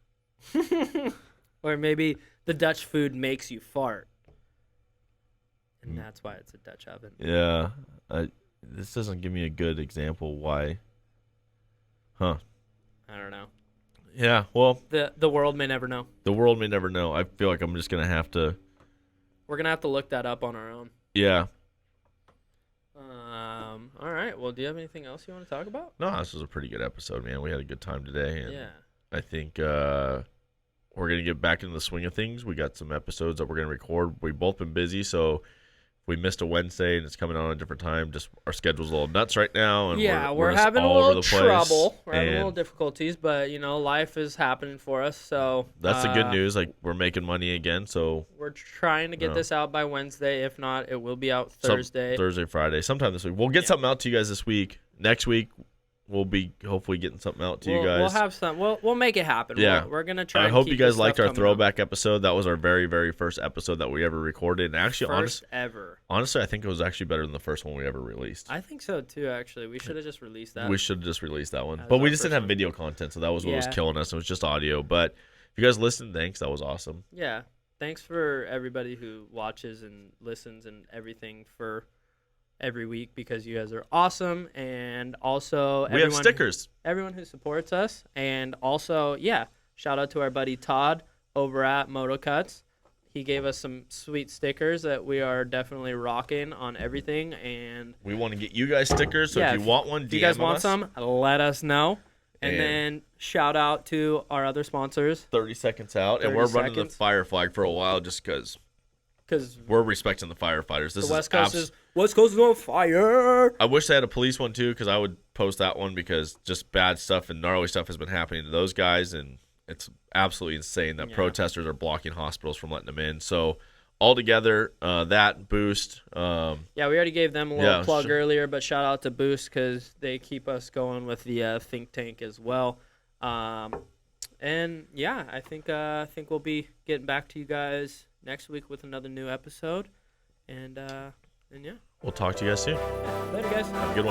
Speaker 2: Or maybe the Dutch food makes you fart, and that's why it's a Dutch oven.
Speaker 1: Yeah, this doesn't give me a good example why. Huh.
Speaker 2: I don't know.
Speaker 1: Yeah, well,
Speaker 2: the world may never know.
Speaker 1: The world may never know. I feel like I'm just gonna have to.
Speaker 2: We're gonna have to look that up on our own.
Speaker 1: Yeah.
Speaker 2: All right. Well, do you have anything else you want to talk about?
Speaker 1: No, this was a pretty good episode, man. We had a good time today. And
Speaker 2: yeah.
Speaker 1: I think we're gonna get back into the swing of things. We got some episodes that we're gonna record. We've both been busy, so. We missed a Wednesday and it's coming on a different time. Just our schedule's a little nuts right now, and we're
Speaker 2: having a
Speaker 1: all over
Speaker 2: little
Speaker 1: the place.
Speaker 2: trouble. We're having a little difficulties, but life is happening for us. So
Speaker 1: that's the good news. Like we're making money again, so
Speaker 2: we're trying to get this out by Wednesday. If not, it will be out Thursday,
Speaker 1: Friday, sometime this week. We'll get something out to you guys this week. Next week, we'll be hopefully getting something out to you guys.
Speaker 2: We'll have some. We'll make it happen.
Speaker 1: Yeah,
Speaker 2: we're gonna try.
Speaker 1: I hope you guys liked our throwback episode. That was our very, very first episode that we ever recorded. And actually, honestly, I think it was actually better than the first one we ever released.
Speaker 2: I think so too. Actually, we should have just released that.
Speaker 1: We should have just released that one, but we just didn't have video content, so that was what was killing us. It was just audio. But if you guys listened, thanks. That was awesome.
Speaker 2: Yeah, thanks for everybody who watches and listens and everything for. Every week because you guys are awesome, and also
Speaker 1: we have stickers.
Speaker 2: Everyone who supports us, and also shout out to our buddy Todd over at Moto Cuts. He gave us some sweet stickers that we are definitely rocking on everything, and
Speaker 1: we want to get you guys stickers. So if you want one,
Speaker 2: if you guys want some, let us know. And then shout out to our other sponsors.
Speaker 1: 30 seconds out, and we're running the fire flag for a while just because we're respecting the firefighters. This
Speaker 2: West Coast is on fire.
Speaker 1: I wish they had a police one too, because I would post that one, because just bad stuff and gnarly stuff has been happening to those guys, and it's absolutely insane that protesters are blocking hospitals from letting them in. So all together, that Boost.
Speaker 2: We already gave them a little plug earlier, but shout out to Boost because they keep us going with the think tank as well. I think we'll be getting back to you guys next week with another new episode, and
Speaker 1: we'll talk to you guys soon.
Speaker 2: Yeah, later, guys.
Speaker 1: Have a good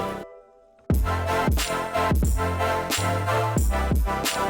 Speaker 1: one.